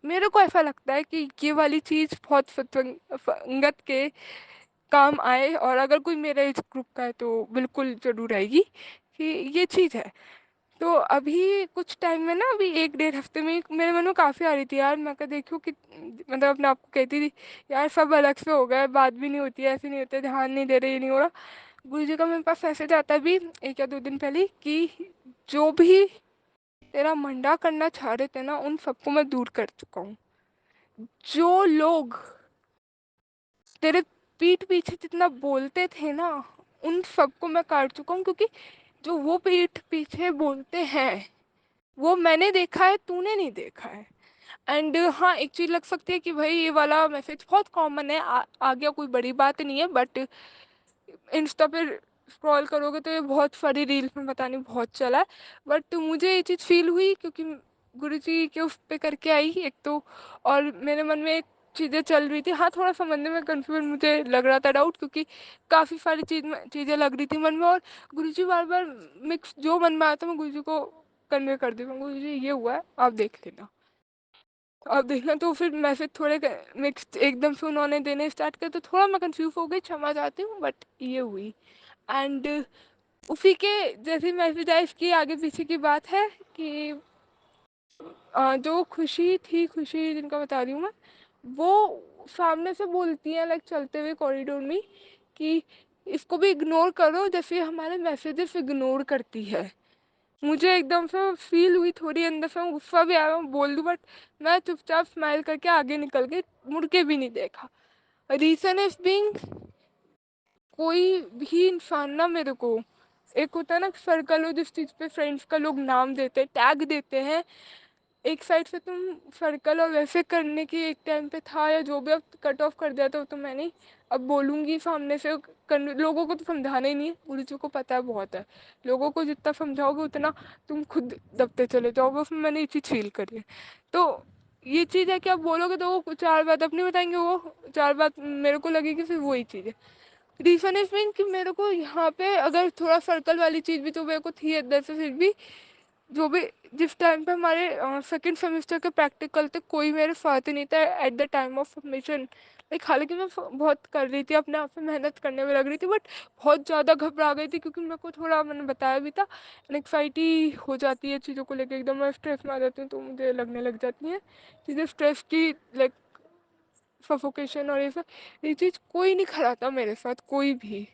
मेरे को ऐसा लगता है कि ये वाली चीज़ बहुत संगत के काम आए, और अगर कोई मेरे इस ग्रुप का है तो बिल्कुल ज़रूर आएगी, कि ये चीज़ है। तो अभी कुछ टाइम में ना, अभी 1 डेढ़ हफ्ते में मेरे मन में काफ़ी आ रही थी यार, मैं क्या देखूँ कि मतलब अपने आप को कहती थी यार सब अलग से हो गया, बात भी नहीं होती है, ऐसे नहीं होता, ध्यान नहीं दे रहे, ये नहीं हो रहा। गुरु जी का मेरे पास मैसेज आता है भी 1 या 2 दिन पहले कि जो भी तेरा मंडा करना चाह रहे थे ना, उन सबको मैं दूर कर चुका हूँ। जो लोग तेरे पीठ पीछे जितना बोलते थे ना, उन सबको मैं काट चुका हूँ, क्योंकि जो वो पीठ पीछे बोलते हैं वो मैंने देखा है, तूने नहीं देखा है। एंड हाँ, एक चीज़ लग सकती है कि भाई ये वाला मैसेज बहुत कॉमन है, आ गया, कोई बड़ी बात नहीं है, बट इंस्टा पे स्क्रॉल करोगे तो ये बहुत सारी रील्स में पता नहीं बहुत चला है। बट मुझे ये चीज़ फील हुई क्योंकि गुरु जी के उस पे करके आई एक तो, और मेरे मन में एक चीज़ें चल रही थी। हाँ, थोड़ा समझने में कंफ्यूजन मुझे लग रहा था, डाउट, क्योंकि काफ़ी सारी चीज़ें लग रही थी मन में, और गुरु जी बार बार मिक्स जो मन में आता मैं गुरु जी को कन्वे कर दी, गुरु जी ये हुआ है, आप देख लेना, अब देखना। तो फिर मैसेज थोड़े मिक्स एकदम से उन्होंने देने स्टार्ट कर, तो थोड़ा मैं कंफ्यूज हो गई, क्षमा चाहती हूँ, बट ये हुई। एंड उसी के जैसे मैसेज आया, इसकी आगे पीछे की बात है कि जो खुशी थी, खुशी जिनका बता रही हूँ मैं, वो सामने से बोलती है लाइक चलते हुए कॉरिडोर में कि इसको भी इग्नोर करो, जैसे हमारे मैसेजेस इग्नोर करती है। मुझे एकदम से फील हुई थोड़ी अंदर से, गुस्सा भी आया, मैं बोल दूँ, बट मैं चुपचाप स्माइल करके आगे निकल गई, मुड़ के भी नहीं देखा। रीजन इज बीइंग, कोई भी इंसान ना मेरे को, एक होता है ना सर्कल हो जिस चीज़ पे फ्रेंड्स का लोग नाम देते हैं, टैग देते हैं, एक साइड से तुम सर्कल और वैसे करने की एक टाइम पे था, या जो भी, अब कट ऑफ कर दिया था, तो मैं नहीं अब बोलूँगी सामने से। लोगों को तो समझाना ही नहीं है, गुरुजी को पता है बहुत है, लोगों को जितना समझाओगे उतना तुम खुद दबते चले जाओगे, उसमें मैंने ये चीज़ फील करी है। तो ये चीज़ है कि आप बोलोगे तो वो चार बात अपनी बताएंगे, वो चार बात मेरे को लगेगी, फिर वही चीज़ है। रीफर्निशमेंट कि मेरे को यहाँ पे अगर थोड़ा सर्कल वाली चीज़ भी तो मेरे को थी अंदर से, फिर भी जो भी जिस टाइम पे हमारे सेकंड सेमेस्टर के प्रैक्टिकल थे, कोई मेरे साथ ही नहीं था at the time of submission. Like हालांकि मैं बहुत कर रही थी, अपने आप पे मेहनत करने में लग रही थी, बट बहुत ज़्यादा घबरा गई थी, क्योंकि मेरे को थोड़ा, मैंने बताया भी था, एंग्जाइटी हो जाती है चीज़ों को लेकर, एकदम मैं स्ट्रेस में आ जाती हूँ, तो मुझे लगने लग जाती है चीज़ें स्ट्रेस की, लाइक सफोकेशन और ये चीज़ कोई नहीं खड़ा था मेरे साथ, कोई भी।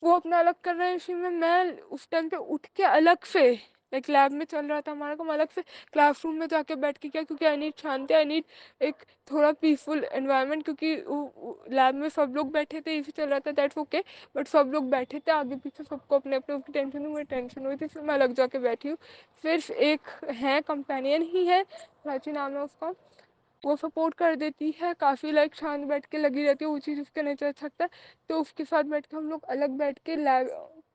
वो अपना अलग कर रहे हैं इसी में, मैं उस टाइम पे उठ के अलग से, लाइक लैब में चल रहा था हमारा काम, अलग से क्लासरूम में जाके बैठ के किया, क्योंकि I need Shanti, I need एक थोड़ा पीसफुल एनवायरनमेंट, क्योंकि लैब में सब लोग बैठे थे, इसी चल रहा था, दैट्स ओके, बट सब लोग बैठे थे आगे पीछे, सबको अपने अपने की टेंशन हुई, टेंशन हुई थी, फिर मैं अलग जाके बैठी हूँ। फिर एक है कंपेनियन ही है, प्राची नाम है उसका, वो सपोर्ट कर देती है काफ़ी, लाइक शांत बैठ के लगी रहती है, वो चीज़ उसके नेचर अच्छा लगता है, तो उसके साथ बैठ के हम लोग अलग बैठ के लैब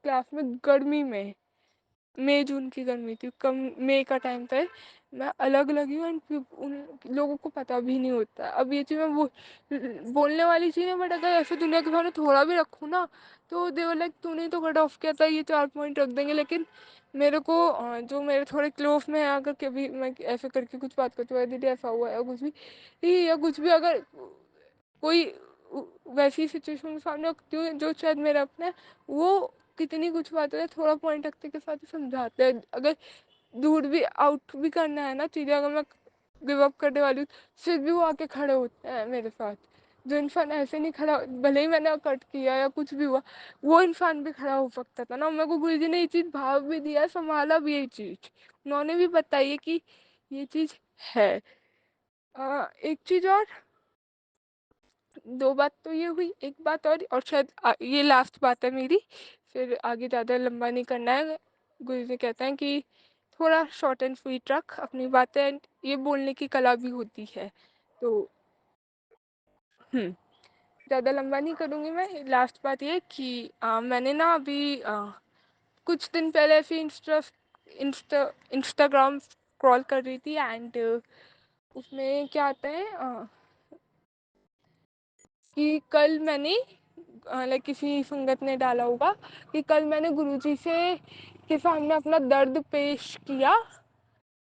क्लास में, गर्मी में, मई जून की गर्मी थी, कम मई का टाइम था, मैं अलग लगी हूँ, एंड उन लोगों को पता भी नहीं होता। अब ये चीज़ मैं वो बोलने वाली चीज़ है, बट अगर ऐसे दुनिया के सामने थोड़ा भी रखूँ ना, तो देवर लाइक तूने तो कट ऑफ किया था, ये 4 पॉइंट रख देंगे। लेकिन मेरे को जो मेरे थोड़े क्लोज में है, अगर कभी मैं ऐसे करके कुछ बात करती हूँ, दीदी ऐसा हुआ है, या कुछ भी, या कुछ भी, अगर कोई वैसी सिचुएशन के सामने रखती हूँ जो शायद मेरा अपना है, वो कितनी कुछ बातें हैं, थोड़ा पॉइंट रखते के साथ ही समझाते हैं। अगर दूर भी आउट भी करना है ना चीज़ें, अगर मैं गिव अप करने वाली हूँ, फिर भी वो आके खड़े होते हैं मेरे साथ। जो इंसान ऐसे नहीं खड़ा, भले ही मैंने कट किया या कुछ भी हुआ, वो इंसान भी खड़ा हो सकता था ना। मेरे को गुरु जी ने ये चीज़ भाव भी दिया, संभाला भी ये चीज़, उन्होंने भी बताई है कि ये चीज़ है। एक चीज़ और, दो बात तो ये हुई, एक बात और शायद ये लास्ट बात है मेरी, फिर आगे ज़्यादा लंबा नहीं करना है। गुरुजी कहते हैं कि थोड़ा शॉर्ट एंड स्वीट रख अपनी बातें, and ये बोलने की कला भी होती है। तो ज़्यादा लंबा नहीं करूँगी मैं। लास्ट बात ये कि मैंने ना अभी कुछ दिन पहले ऐसे इंस्टाग्राम स्क्रॉल कर रही थी, एंड उसमें क्या आता है कि कल मैंने लाइक किसी संगत ने डाला होगा कि कल मैंने गुरुजी से के सामने अपना दर्द पेश किया,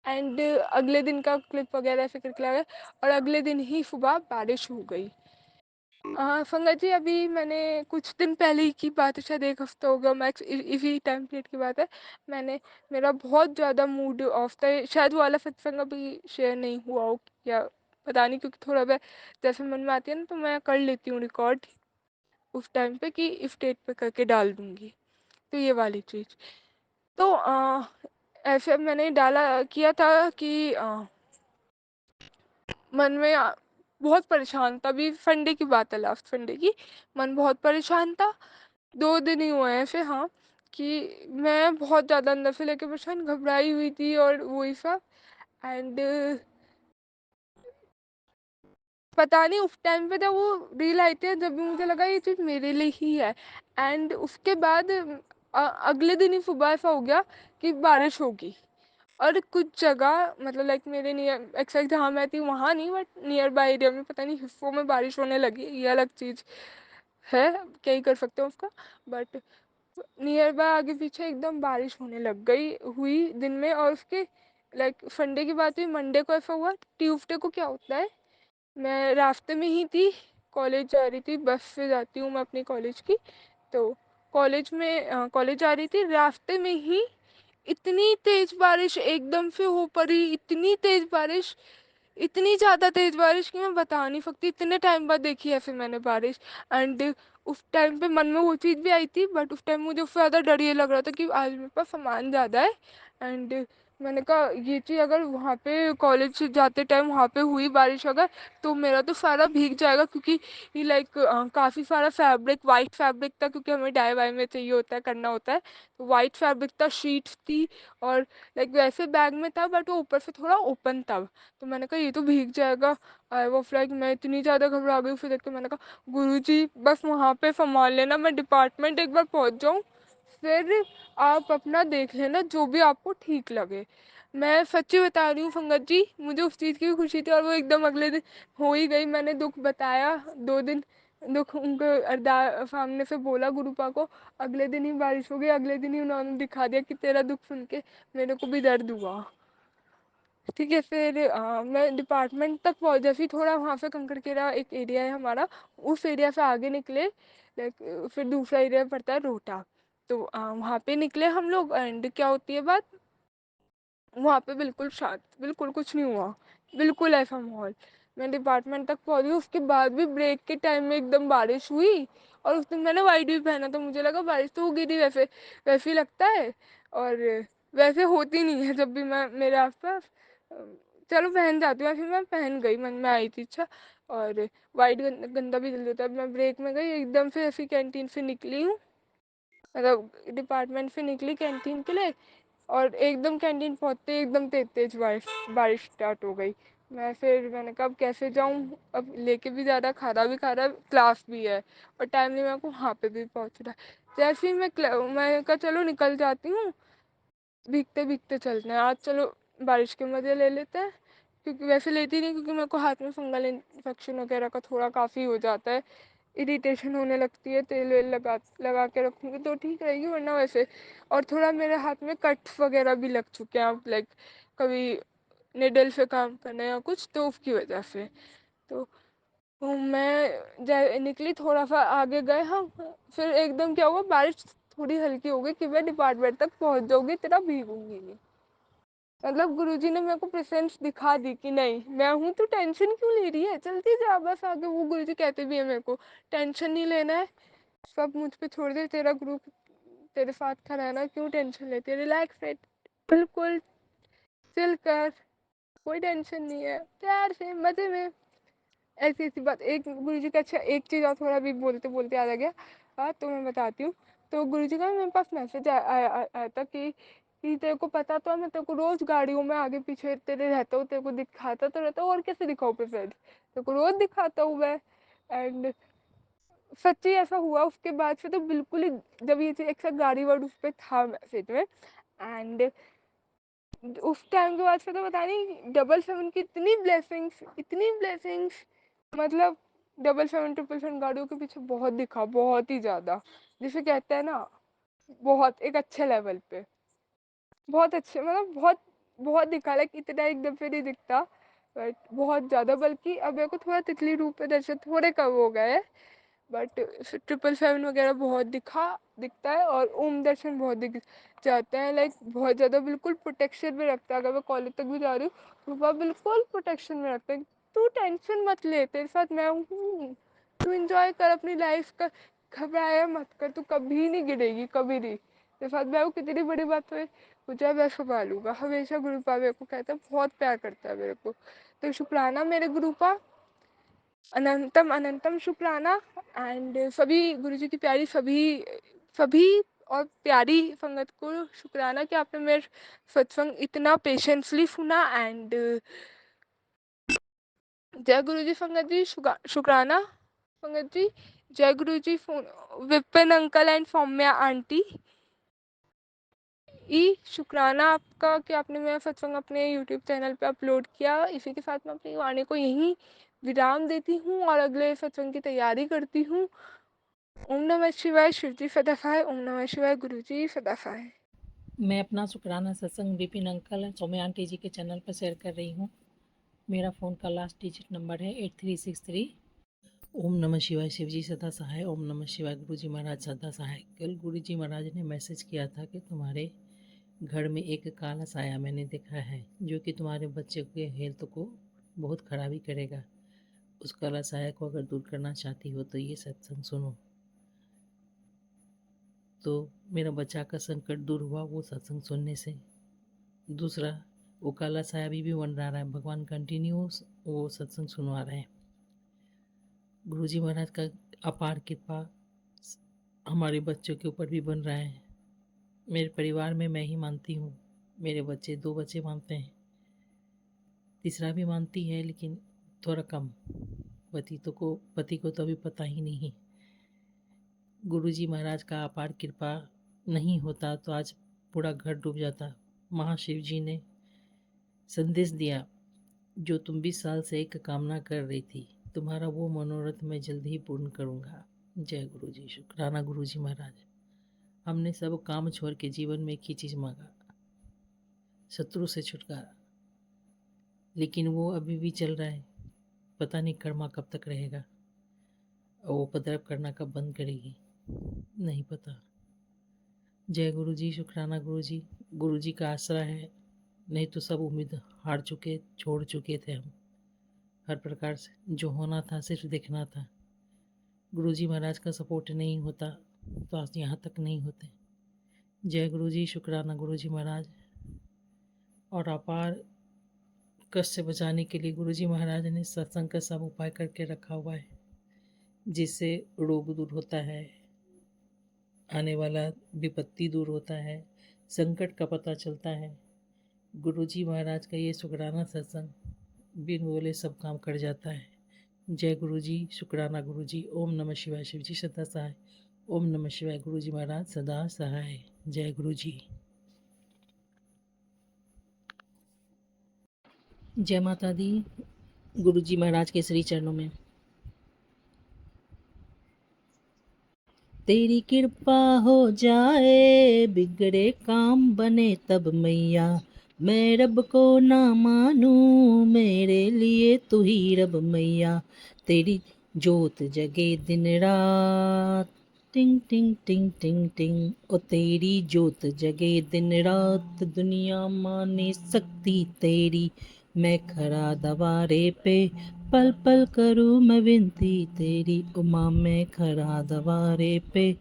एंड अगले दिन का क्लिप वगैरह ऐसे करके लगा, और अगले दिन ही सुबह बारिश हो गई। संगत जी, अभी मैंने कुछ दिन पहले ही की बात है, शायद एक हफ्ता हो गया मैक्स, इसी टाइम पीरियड की बात है। मैंने मेरा बहुत ज़्यादा मूड ऑफ था, शायद वो वाला सत्संग अभी शेयर नहीं हुआ हो, या पता नहीं, क्योंकि थोड़ा बहुत जैसे मन में आती है ना, तो मैं कर लेती हूँ रिकॉर्ड उस टाइम पे कि स्टेट पे करके डाल दूँगी, तो ये वाली चीज़। तो ऐसे मैंने डाला किया था कि मन में बहुत परेशान था, अभी संडे की बात है, लास्ट संडे की, मन बहुत परेशान था। 2 दिन ही हुए हैं फिर, हाँ, कि मैं बहुत ज़्यादा अंदर से लेके परेशान, घबराई हुई थी और वही सब, एंड पता नहीं उस टाइम पे जब वो रील आई थी, जब भी मुझे लगा ये चीज़ मेरे लिए ही है, एंड उसके बाद अगले दिन ही सुबह ऐसा हो गया कि बारिश होगी, और कुछ जगह मतलब लाइक मेरे नियर एक्सैक्ट जहाँ मैं थी वहाँ नहीं, बट नियर बाई एरिया में पता नहीं हिस्सों में बारिश होने लगी, ये अलग चीज़ है, क्या ही कर सकते हैं उसका, बट नियर बाय आगे पीछे एकदम बारिश होने लग गई हुई दिन में। और उसके लाइक संडे की बात हुई, मंडे को ऐसा हुआ, ट्यूसडे को क्या होता है, मैं रास्ते में ही थी, कॉलेज जा रही थी, बस से जाती हूँ मैं अपनी कॉलेज की, तो कॉलेज जा रही थी, रास्ते में ही इतनी तेज बारिश एकदम से हो पड़ी, इतनी तेज बारिश, इतनी ज़्यादा तेज बारिश कि मैं बता नहीं सकती, इतने टाइम बाद देखी है फिर मैंने बारिश। एंड उस टाइम पे मन में वो चीज़ भी आई थी, बट उस टाइम मुझे उससे ज़्यादा डर ये लग रहा था कि आज मेरे पास सामान ज़्यादा है, एंड मैंने कहा ये चीज़ अगर वहाँ पे कॉलेज जाते टाइम वहाँ पे हुई बारिश अगर, तो मेरा तो सारा भीग जाएगा, क्योंकि ये लाइक काफ़ी सारा फैब्रिक, वाइट फैब्रिक था, क्योंकि हमें डाई वाई में चाहिए होता है, करना होता है, तो वाइट फैब्रिक था, शीट्स थी, और लाइक वैसे बैग में था बट वो ऊपर से थोड़ा ओपन था, तो मैंने कहा ये तो भीग जाएगा। आई वो लाइक मैं इतनी ज़्यादा घबरा गई, फिर देख के मैंने कहा गुरुजी बस वहाँ पे संभाल लेना, मैं डिपार्टमेंट एक बार पहुँच जाऊँ, फिर आप अपना देख लेना जो भी आपको ठीक लगे। मैं सच्ची बता रही हूँ संगत जी, मुझे उस चीज़ की भी खुशी थी, और वो एकदम अगले दिन हो ही गई। मैंने दुख बताया 2 दिन, दुख उनको अरदा सामने से बोला गुरुपा को, अगले दिन ही बारिश हो गई, अगले दिन ही उन्होंने दिखा दिया कि तेरा दुख सुन के मेरे को भी दर्द हुआ। ठीक है, फिर मैं डिपार्टमेंट तक पहुँच, जैसे ही थोड़ा वहाँ से कंकड़केरा एक एरिया है हमारा, उस एरिया से आगे निकले, लाइक फिर दूसरा एरिया पड़ता है रोहटा, तो वहाँ पे निकले हम लोग, एंड क्या होती है बात, वहाँ पे बिल्कुल शांत, बिल्कुल कुछ नहीं हुआ, बिल्कुल ऐसा माहौल। मैं डिपार्टमेंट तक पहुँची, उसके बाद भी ब्रेक के टाइम में एकदम बारिश हुई, और उस दिन मैंने वाइट भी पहना, तो मुझे लगा बारिश तो होगी नहीं, वैसे वैसे ही लगता है, और वैसे होती नहीं है जब भी मैं मेरे आसपास, चलो पहन जाती हूँ, फिर मैं पहन गई, मन में आई थी इच्छा, और वाइट गंदा भी जल्दी होता है। मैं ब्रेक में गई एकदम से, ऐसी कैंटीन से निकली हूँ, मतलब डिपार्टमेंट से निकली कैंटीन के लिए, और एकदम कैंटीन पहुँचते ही एकदम तेज तेज बारिश बारिश स्टार्ट हो गई। मैंने कहा अब कैसे जाऊँ, अब लेके भी ज़्यादा खाना भी खा रहा है, क्लास भी है, और टाइमली मेरे को वहाँ पे भी पहुँचना है। जैसे ही मैं कहा चलो निकल जाती हूँ, भीगते भीगते चलते हैं आज, चलो बारिश के मज़े ले लेते हैं, क्योंकि वैसे लेती नहीं, क्योंकि मेरे को हाथ में फंगल इन्फेक्शन वगैरह का थोड़ा काफ़ी हो जाता है, इरिटेशन होने लगती है, तेल वेल लगा लगा के रखूँगी तो ठीक रहेगी, वरना वैसे, और थोड़ा मेरे हाथ में कट्स वगैरह भी लग चुके हैं, अब लाइक कभी निडल से काम करना या कुछ, तो उसकी वजह से, तो मैं निकली, थोड़ा सा आगे गए हम, फिर एकदम क्या हुआ, बारिश थोड़ी हल्की हो गई कि मैं डिपार्टमेंट तक पहुंच जाऊंगी, तेरा भीगूंगी नहीं, मतलब गुरुजी ने मेरे को प्रेजेंस दिखा दी कि नहीं मैं हूँ, तो टेंशन क्यों ले रही है, चलती जा बस आगे। वो गुरुजी कहते भी है मेरे को, टेंशन नहीं लेना है, सब मुझ पे छोड़ दे, तेरा ग्रुप तेरे साथ खड़ा है ना, क्यों टेंशन लेती है, रिलैक्स है, बिल्कुल चिल कर, कोई टेंशन नहीं है, प्यार से मजे में। ऐसी ऐसी बात, एक गुरुजी का, अच्छा एक चीज़ और थोड़ा भी बोलते बोलते याद आ गया, तो मैं बताती हूँ। तो गुरुजी का मेरे पास मैसेज आया था कि तेरे को पता तो है, मैं तेरे को रोज गाड़ियों में आगे पीछे तेरे रहता हूँ, तेरे को दिखाता तो रहता हूँ, और कैसे दिखाऊँ प्रेजेंट, तेरे को रोज दिखाता हूँ मैं। एंड सच्ची ऐसा हुआ, उसके बाद से तो बिल्कुल ही, जब ये एक सा गाड़ी वर्ड उस पर था मैसेज में, एंड उस टाइम के बाद से तो पता नहीं 777 की इतनी ब्लेसिंग्स, मतलब 777 777 गाड़ियों के पीछे बहुत दिखा, बहुत ही ज़्यादा, जिसे कहते हैं ना, बहुत एक अच्छे लेवल पे, बहुत अच्छे, मतलब बहुत बहुत दिखा, लाइक इतना एकदम से नहीं दिखता, बट बहुत ज़्यादा, बल्कि अब मेरे को थोड़ा तितली रूप पे दर्शन थोड़े कम हो गए, बट 777 वगैरह बहुत दिखता है, और ओम दर्शन बहुत दिख जाते हैं, लाइक बहुत ज़्यादा, बिल्कुल प्रोटेक्शन में रखता है, अगर मैं कॉलेज तक भी जा रही हूँ तो वह बिल्कुल प्रोटेक्शन में रखता है, तू टेंशन मत ले, तेरे साथ मैं हूँ, तू इंजॉय कर अपनी लाइफ का, घबराया मत कर, तू कभी नहीं गिरेगी, कभी नहीं, तेरे साथ मैं हूँ, कितनी बड़ी बात हो मुझे मैं संभालूंगा हमेशा, गुरुपा मेरे को कहता है, बहुत प्यार करता है मेरे को, तो शुक्राना मेरे गुरुपा, अनंतम अनंतम शुक्राना। एंड सभी गुरुजी की प्यारी, सभी सभी और प्यारी संगत को शुक्राना कि आपने मेरे सत्संग इतना पेशेंसली सुना, एंड जय गुरुजी संगत जी, शुक्राना संगत जी, जय Guruji Vipin uncle and Saumya aunty, शुक्राना आपका कि आपने मेरा सत्संग अपने यूट्यूब चैनल पे अपलोड किया। इसी के साथ मैं अपनी वाणी को यहीं विराम देती हूँ और अगले सत्संग की तैयारी करती हूँ। ओम नमः शिवाय, शिव जी सदाफाय, ओम नमः शिवाय, गुरु जी सदाफाय। मैं अपना शुक्राना सत्संग विपिन अंकल सौम्या आंटी जी के चैनल पर शेयर कर रही हूँ। मेरा फ़ोन का लास्ट डिजिट नंबर है 8363। ओम नमः शिवाय, शिव जी सदा सहाय, ओम नमः शिवाय, गुरु जी महाराज सदा सहाय। कल गुरु जी महाराज ने मैसेज किया था कि तुम्हारे घर में एक काला साया मैंने देखा है, जो कि तुम्हारे बच्चे के हेल्थ को बहुत खराबी करेगा। उस काला साया को अगर दूर करना चाहती हो तो ये सत्संग सुनो। तो मेरा बच्चा का संकट दूर हुआ वो सत्संग सुनने से। दूसरा वो काला साया अभी भी बन रहा है, भगवान कंटिन्यू वो सत्संग सुनवा रहे हैं। गुरुजी महाराज का अपार कृपा हमारे बच्चों के ऊपर भी बन रहा है। मेरे परिवार में मैं ही मानती हूँ, मेरे बच्चे 2 बच्चे मानते हैं, तीसरा भी मानती है लेकिन थोड़ा कम। पति को तो अभी पता ही नहीं। गुरुजी महाराज का अपार कृपा नहीं होता तो आज पूरा घर डूब जाता। महाशिव जी ने संदेश दिया, जो तुम 20 साल से एक कामना कर रही थी, तुम्हारा वो मनोरथ मैं जल्द ही पूर्ण करूँगा। जय गुरु जी। शुक्राना गुरु जी महाराज। हमने सब काम छोड़ के जीवन में एक ही चीज़ मांगा, शत्रु से छुटकारा, लेकिन वो अभी भी चल रहा है। पता नहीं कर्मा कब तक रहेगा और वो उपद्रव करना कब बंद करेगी, नहीं पता। जय गुरु जी। शुक्राना गुरु जी का आसरा है, नहीं तो सब उम्मीद हार चुके, छोड़ चुके थे हम। हर प्रकार से जो होना था सिर्फ देखना था। गुरुजी महाराज का सपोर्ट नहीं होता तो आज यहाँ तक नहीं होते। जय गुरु जी। शुक्राना गुरुजी महाराज। और अपार कष्ट से बचाने के लिए गुरुजी महाराज ने सत्संग का सब उपाय करके रखा हुआ है, जिससे रोग दूर होता है, आने वाला विपत्ति दूर होता है, संकट का पता चलता है। गुरुजी महाराज का ये शुक्राना सत्संग बिन बोले सब काम कर जाता है। जय गुरु जी। शुक्राना गुरु जी। ओम नमः शिवाय। शिव जी सदा सहाय। ओम नमः शिवाय। गुरु जी महाराज सदा सहाय। जय गुरु जी। जय माता दी। गुरु जी महाराज के श्री चरणों में। तेरी कृपा हो जाए, बिगड़े काम बने तब मैया, मैं रब को ना मानूं, मेरे लिए तू ही रब मैया। तेरी जोत जगे दिन रात, टिंग टिंग टिंग टिंग टिंग, ओ तेरी जोत जगे दिन रात, दुनिया माने शक्ति तेरी, मैं खरा दवारे पे पल पल करूँ मैं विनती तेरी, उमा मैं खरा दवारे पे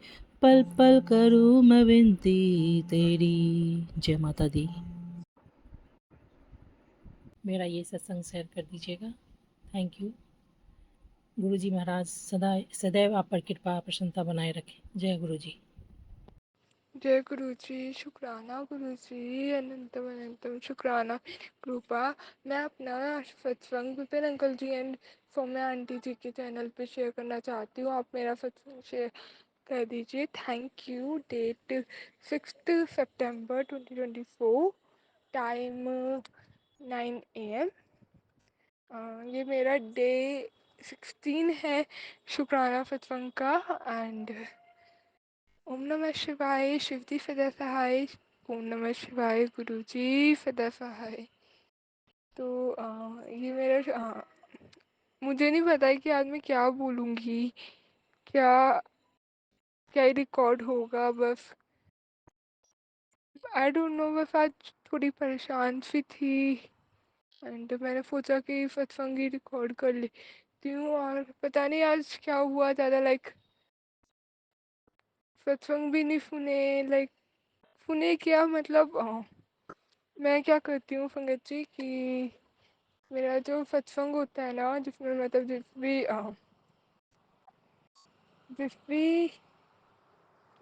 पल पल करूँ मैं विनती तेरी। जय माता दी। मेरा ये सत्संग शेयर कर दीजिएगा। Thank you. गुरु जी महाराज सदैव आप पर कृपा प्रसन्नता बनाए रखें। जय गुरु जी। जय गुरु जी। शुक्राना गुरु जी। अनंतम अनंतम शुक्राना कृपा। मैं अपना सत्संग Vipin uncle ji and Saumya aunty ji के चैनल पे शेयर करना चाहती हूँ। आप मेरा सत्संग शेयर कर दीजिए। Thank you. डेट 6 सितंबर 2024, टाइम 9 AM। ये मेरा डे 16 है शुक्राना सत्संग का। एंड ओम नमः शिवाय। शिवजी सदा सहाय। ओम नमः शिवाय। गुरुजी सदा सहाय। तो ये मेरा मुझे नहीं पता है कि आज मैं क्या बोलूँगी, क्या क्या रिकॉर्ड होगा। बस आई डोंट नो, बस आज थोड़ी परेशान सी थी एंड मैंने सोचा कि सत्संग ही रिकॉर्ड कर लेती हूँ। और पता नहीं आज क्या हुआ, ज़्यादा सत्संग भी नहीं सुने। सुने क्या मतलब, मैं क्या करती हूँ संगत जी कि मेरा जो सत्संग होता है ना, जिसमें मतलब जिस भी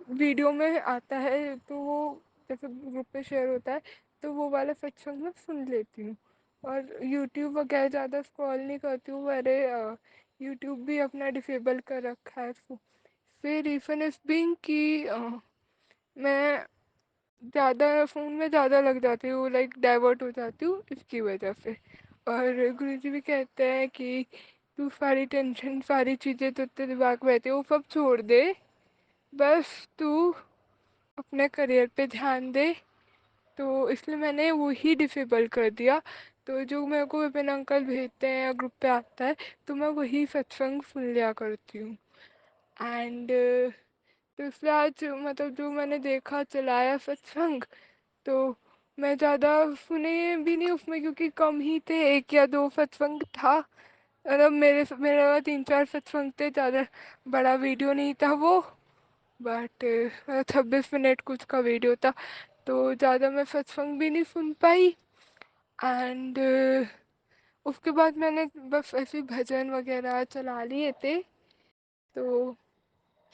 वीडियो में आता है तो वो जैसे ग्रुप पे शेयर होता है तो वो वाला सत्संग मैं सुन लेती हूँ। और यूट्यूब वगैरह ज़्यादा स्क्रॉल नहीं करती हूँ। मैंने यूट्यूब भी अपना डिसेबल कर रखा है। फिर रीज़न इस बीइंग कि मैं ज़्यादा फ़ोन में ज़्यादा लग जाती हूँ, डाइवर्ट हो जाती हूँ इसकी वजह से। और गुरुजी भी कहते हैं कि तू सारी टेंशन, सारी चीज़ें तो तेरे दिमाग में रहती है, वो सब छोड़ दे, बस तू अपने करियर पे ध्यान दे। तो इसलिए मैंने वो ही डिसेबल कर दिया। तो जो मेरे को विपिन अंकल भेजते हैं या ग्रुप पे आता है तो मैं वही सत्संग सुन लिया करती हूँ। एंड तो इसलिए आज मतलब जो मैंने देखा चलाया सत्संग, तो मैं ज़्यादा सुने भी नहीं उसमें क्योंकि कम ही थे, 1 या 2 सत्संग था। मतलब मेरा 3-4 सत्संग थे, ज़्यादा बड़ा वीडियो नहीं था वो। बट 26 मिनट कुछ का वीडियो था। तो ज़्यादा मैं सत्संग भी नहीं सुन पाई। एंड उसके बाद मैंने बस ऐसे भजन वगैरह चला लिए थे, तो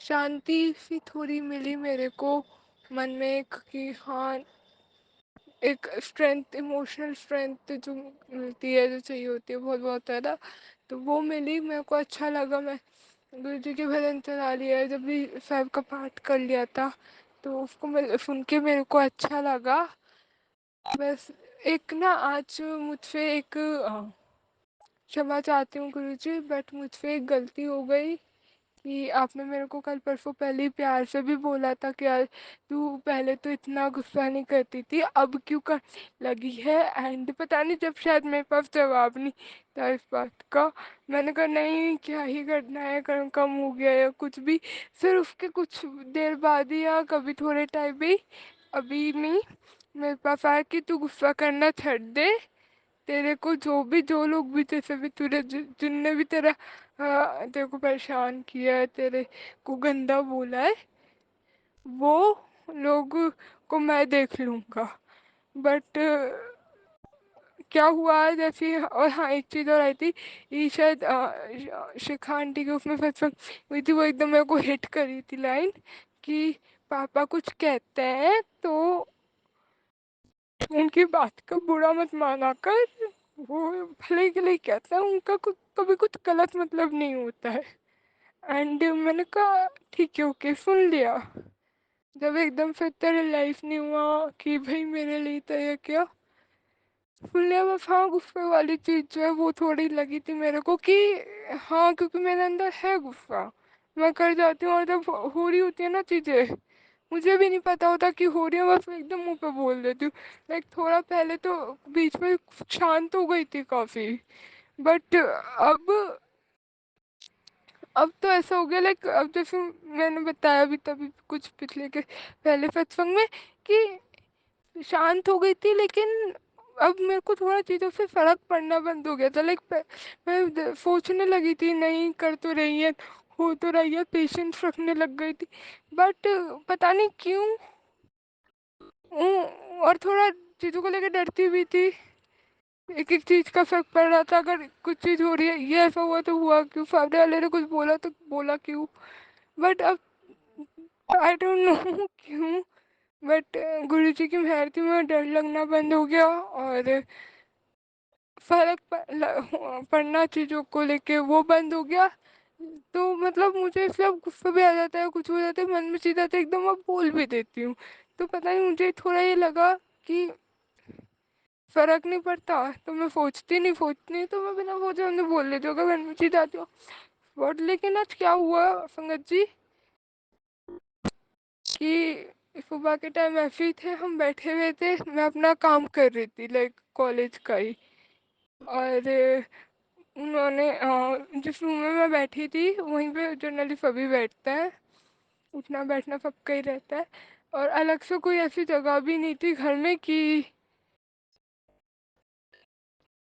शांति सी थोड़ी मिली मेरे को मन में कि हाँ, एक स्ट्रेंथ, इमोशनल स्ट्रेंथ जो मिलती है, जो चाहिए होती है बहुत बहुत ज़्यादा, तो वो मिली मेरे को। अच्छा लगा। मैं गुरु जी के भजन चला लिया, जब भी साहब का पाठ कर लिया था तो उसको मैं सुन के मेरे को अच्छा लगा। बस एक ना आज मुझसे एक क्षमा चाहती हूँ गुरु जी, बट मुझसे एक गलती हो गई कि आपने मेरे को कल परसों पहले ही प्यार से भी बोला था कि यार तू पहले तो इतना गुस्सा नहीं करती थी, अब क्यों कर लगी है। एंड पता नहीं, जब शायद मेरे पास जवाब नहीं था इस बात का, मैंने कहा नहीं क्या ही करना है, कम हो गया या कुछ भी। फिर उसके कुछ देर बाद ही या कभी थोड़े टाइम भी, अभी नहीं, मेरे पास आया कि तू गुस्सा करना छोड़ दे। तेरे को जो लोग भी जैसे भी तुझे जिनने भी तेरे को परेशान किया है, तेरे को गंदा बोला है, वो लोग को मैं देख लूँगा। बट क्या हुआ है जैसे, और हाँ एक चीज़ और आई थी, ये शायद शिखा आंटी के उसमें सत्संग हुई थी, वो एकदम मेरे को हिट करी थी लाइन कि पापा कुछ कहते हैं तो उनकी बात का बुरा मत माना कर, वो भले के लिए कहते हैं, उनका कभी कुछ गलत मतलब नहीं होता है। एंड मैंने कहा ठीक है, ओके, सुन लिया। जब एकदम से तेरे लाइफ नहीं हुआ कि भाई मेरे लिए तो ये क्या, सुन लिया बस। हाँ, गुस्से वाली चीज़ जो है वो थोड़ी लगी थी मेरे को कि हाँ, क्योंकि मेरे अंदर है गुस्सा, मैं कर जाती हूँ, और जब हो रही होती है ना चीज़ें, मुझे भी नहीं पता होता कि हो रही है, बस मैं एकदम मुंह पे बोल देती हूँ। लाइक थोड़ा पहले तो बीच में शांत हो गई थी काफ़ी, बट अब तो ऐसा हो गया, लाइक अब जैसे मैंने बताया भी तभी कुछ पिछले के पहले सत्संग में कि शांत हो गई थी, लेकिन अब मेरे को थोड़ा चीज़ों से फर्क पड़ना बंद हो गया था। लाइक मैं सोचने लगी थी नहीं कर तो रही है, हो तो रही है, पेशेंस रखने लग गई थी, बट पता नहीं क्यों और थोड़ा चीज़ों को लेकर डरती भी थी। एक एक चीज़ का फर्क पड़ रहा था, अगर कुछ चीज़ हो रही है, ये ऐसा हुआ तो हुआ क्यों, सामने वाले ने कुछ बोला तो बोला क्यों। बट अब आई डोंट नो क्यों, बट गुरु जी की मेहर थी, मैं डर लगना बंद हो गया, और पड़ना चीज़ों को लेके वो बंद हो गया। तो मतलब मुझे इसलिए अब गुस्सा भी आ जाता है, कुछ हो जाता है मन में, चीज़ आती है एकदम, अब बोल भी देती हूँ। तो पता नहीं मुझे थोड़ा ये लगा कि फर्क नहीं पड़ता, तो मैं सोचती नहीं तो मैं बिना सोचे हमने बोल लेती हूँ, अगर मन में चीज़ आती हो। बट लेकिन आज क्या हुआ संगत जी कि सुबह के टाइम ऐसे ही थे, हम बैठे हुए थे, मैं अपना काम कर रही थी लाइक कॉलेज का ही, और उन्होंने जिस रूम में मैं बैठी थी वहीं पे जनरली सभी बैठते हैं, उठना बैठना सबका ही रहता है, और अलग से कोई ऐसी जगह भी नहीं थी घर में कि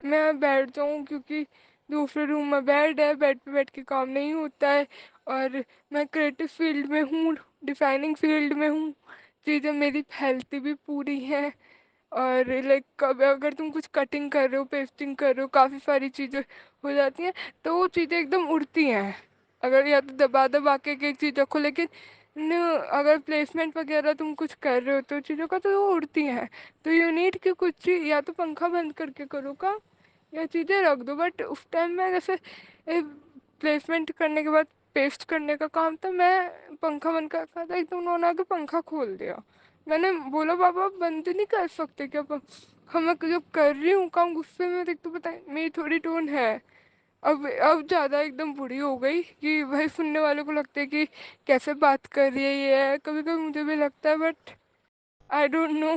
मैं बैठ जाऊँ, क्योंकि दूसरे रूम में बेड है, बेड पे बैठ के काम नहीं होता है, और मैं क्रिएटिव फील्ड में हूँ, डिज़ाइनिंग फील्ड में हूँ, चीज़ें मेरी फैलती भी पूरी हैं, और लाइक कभी अगर तुम कुछ कटिंग कर रहे हो, पेस्टिंग कर रहे हो, काफ़ी सारी चीज़ें हो जाती हैं, तो वो चीज़ें एकदम उड़ती हैं। अगर या तो दबा दबा के एक एक चीज़ रखो, लेकिन न अगर प्लेसमेंट वगैरह तुम कुछ कर रहे हो तो चीज़ों का, तो वो उड़ती हैं। तो यू नीड कि कुछ चीज़ या तो पंखा बंद करके करो काम, या चीज़ें रख दो। बट उस टाइम में जैसे प्लेसमेंट करने के बाद पेस्ट करने का काम था, मैं पंखा बंद कर रखा था, एकदम उन्होंने आके पंखा खोल दिया। मैंने बोला बाबा आप बंद नहीं कर सकते क्या मैं जब कर रही हूँ काम गुस्से में, देख तो पता है मेरी थोड़ी टोन है। अब ज़्यादा एकदम बुरी हो गई कि भाई सुनने वाले को लगता है कि कैसे बात कर रही है ये, कभी कभी मुझे भी लगता है, बट आई डोंट नो,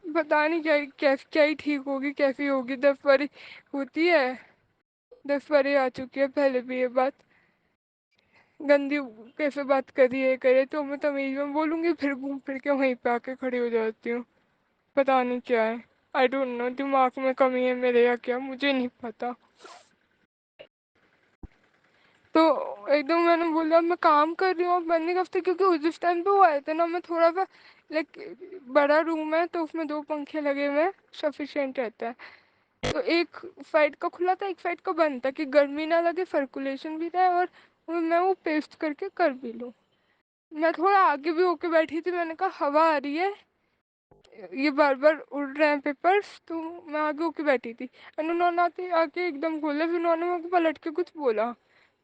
पता नहीं क्या ही ठीक होगी, कैसी होगी। 10 बारी होती है, 10 बारी आ चुकी है पहले भी ये बात, गंदी कैसे बात करी है करे, तो मैं तमीज में बोलूँगी, फिर घूम फिर के वहीं पे आके खड़ी हो जाती हूँ। पता नहीं क्या है, आई डोंट नो, दिमाग में कमी है मेरे या क्या, मुझे नहीं पता। तो एकदम मैंने बोला मैं काम कर रही हूँ अब बनने का हफ्ते, क्योंकि उस टाइम पे वो आए थे ना, मैं थोड़ा सा लाइक बड़ा रूम है तो उसमें 2 पंखे लगे हुए हैं, सफिशिएंट रहता है। तो एक साइड का खुला था, एक साइड का बंद था कि गर्मी ना लगे, सर्कुलेशन भी रहे और मैं वो पेस्ट करके कर भी लूँ। मैं थोड़ा आगे भी होके बैठी थी, मैंने कहा हवा आ रही है, ये बार बार उड़ रहे हैं पेपर्स, तो मैं आगे होके बैठी थी। एंड उन्होंने आके आके एकदम खोले, फिर उन्होंने मेरे को पलट के कुछ बोला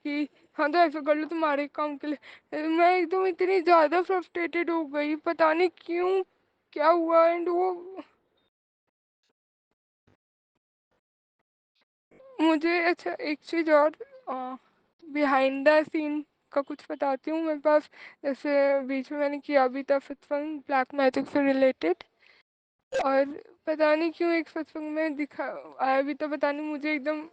कि हाँ तो ऐसा कर लो तुम्हारे काम के लिए। मैं एकदम इतनी ज़्यादा फ्रस्ट्रेटेड हो गई, पता नहीं क्यों क्या हुआ। एंड वो मुझे अच्छा एक चीज़ और बिहाइंड द सीन का कुछ बताती हूँ मेरे पास। जैसे बीच में मैंने किया भी था सत्संग ब्लैक मैजिक से रिलेटेड, और पता नहीं क्यों एक सत्संग में दिखा आया भी था, पता नहीं मुझे एकदम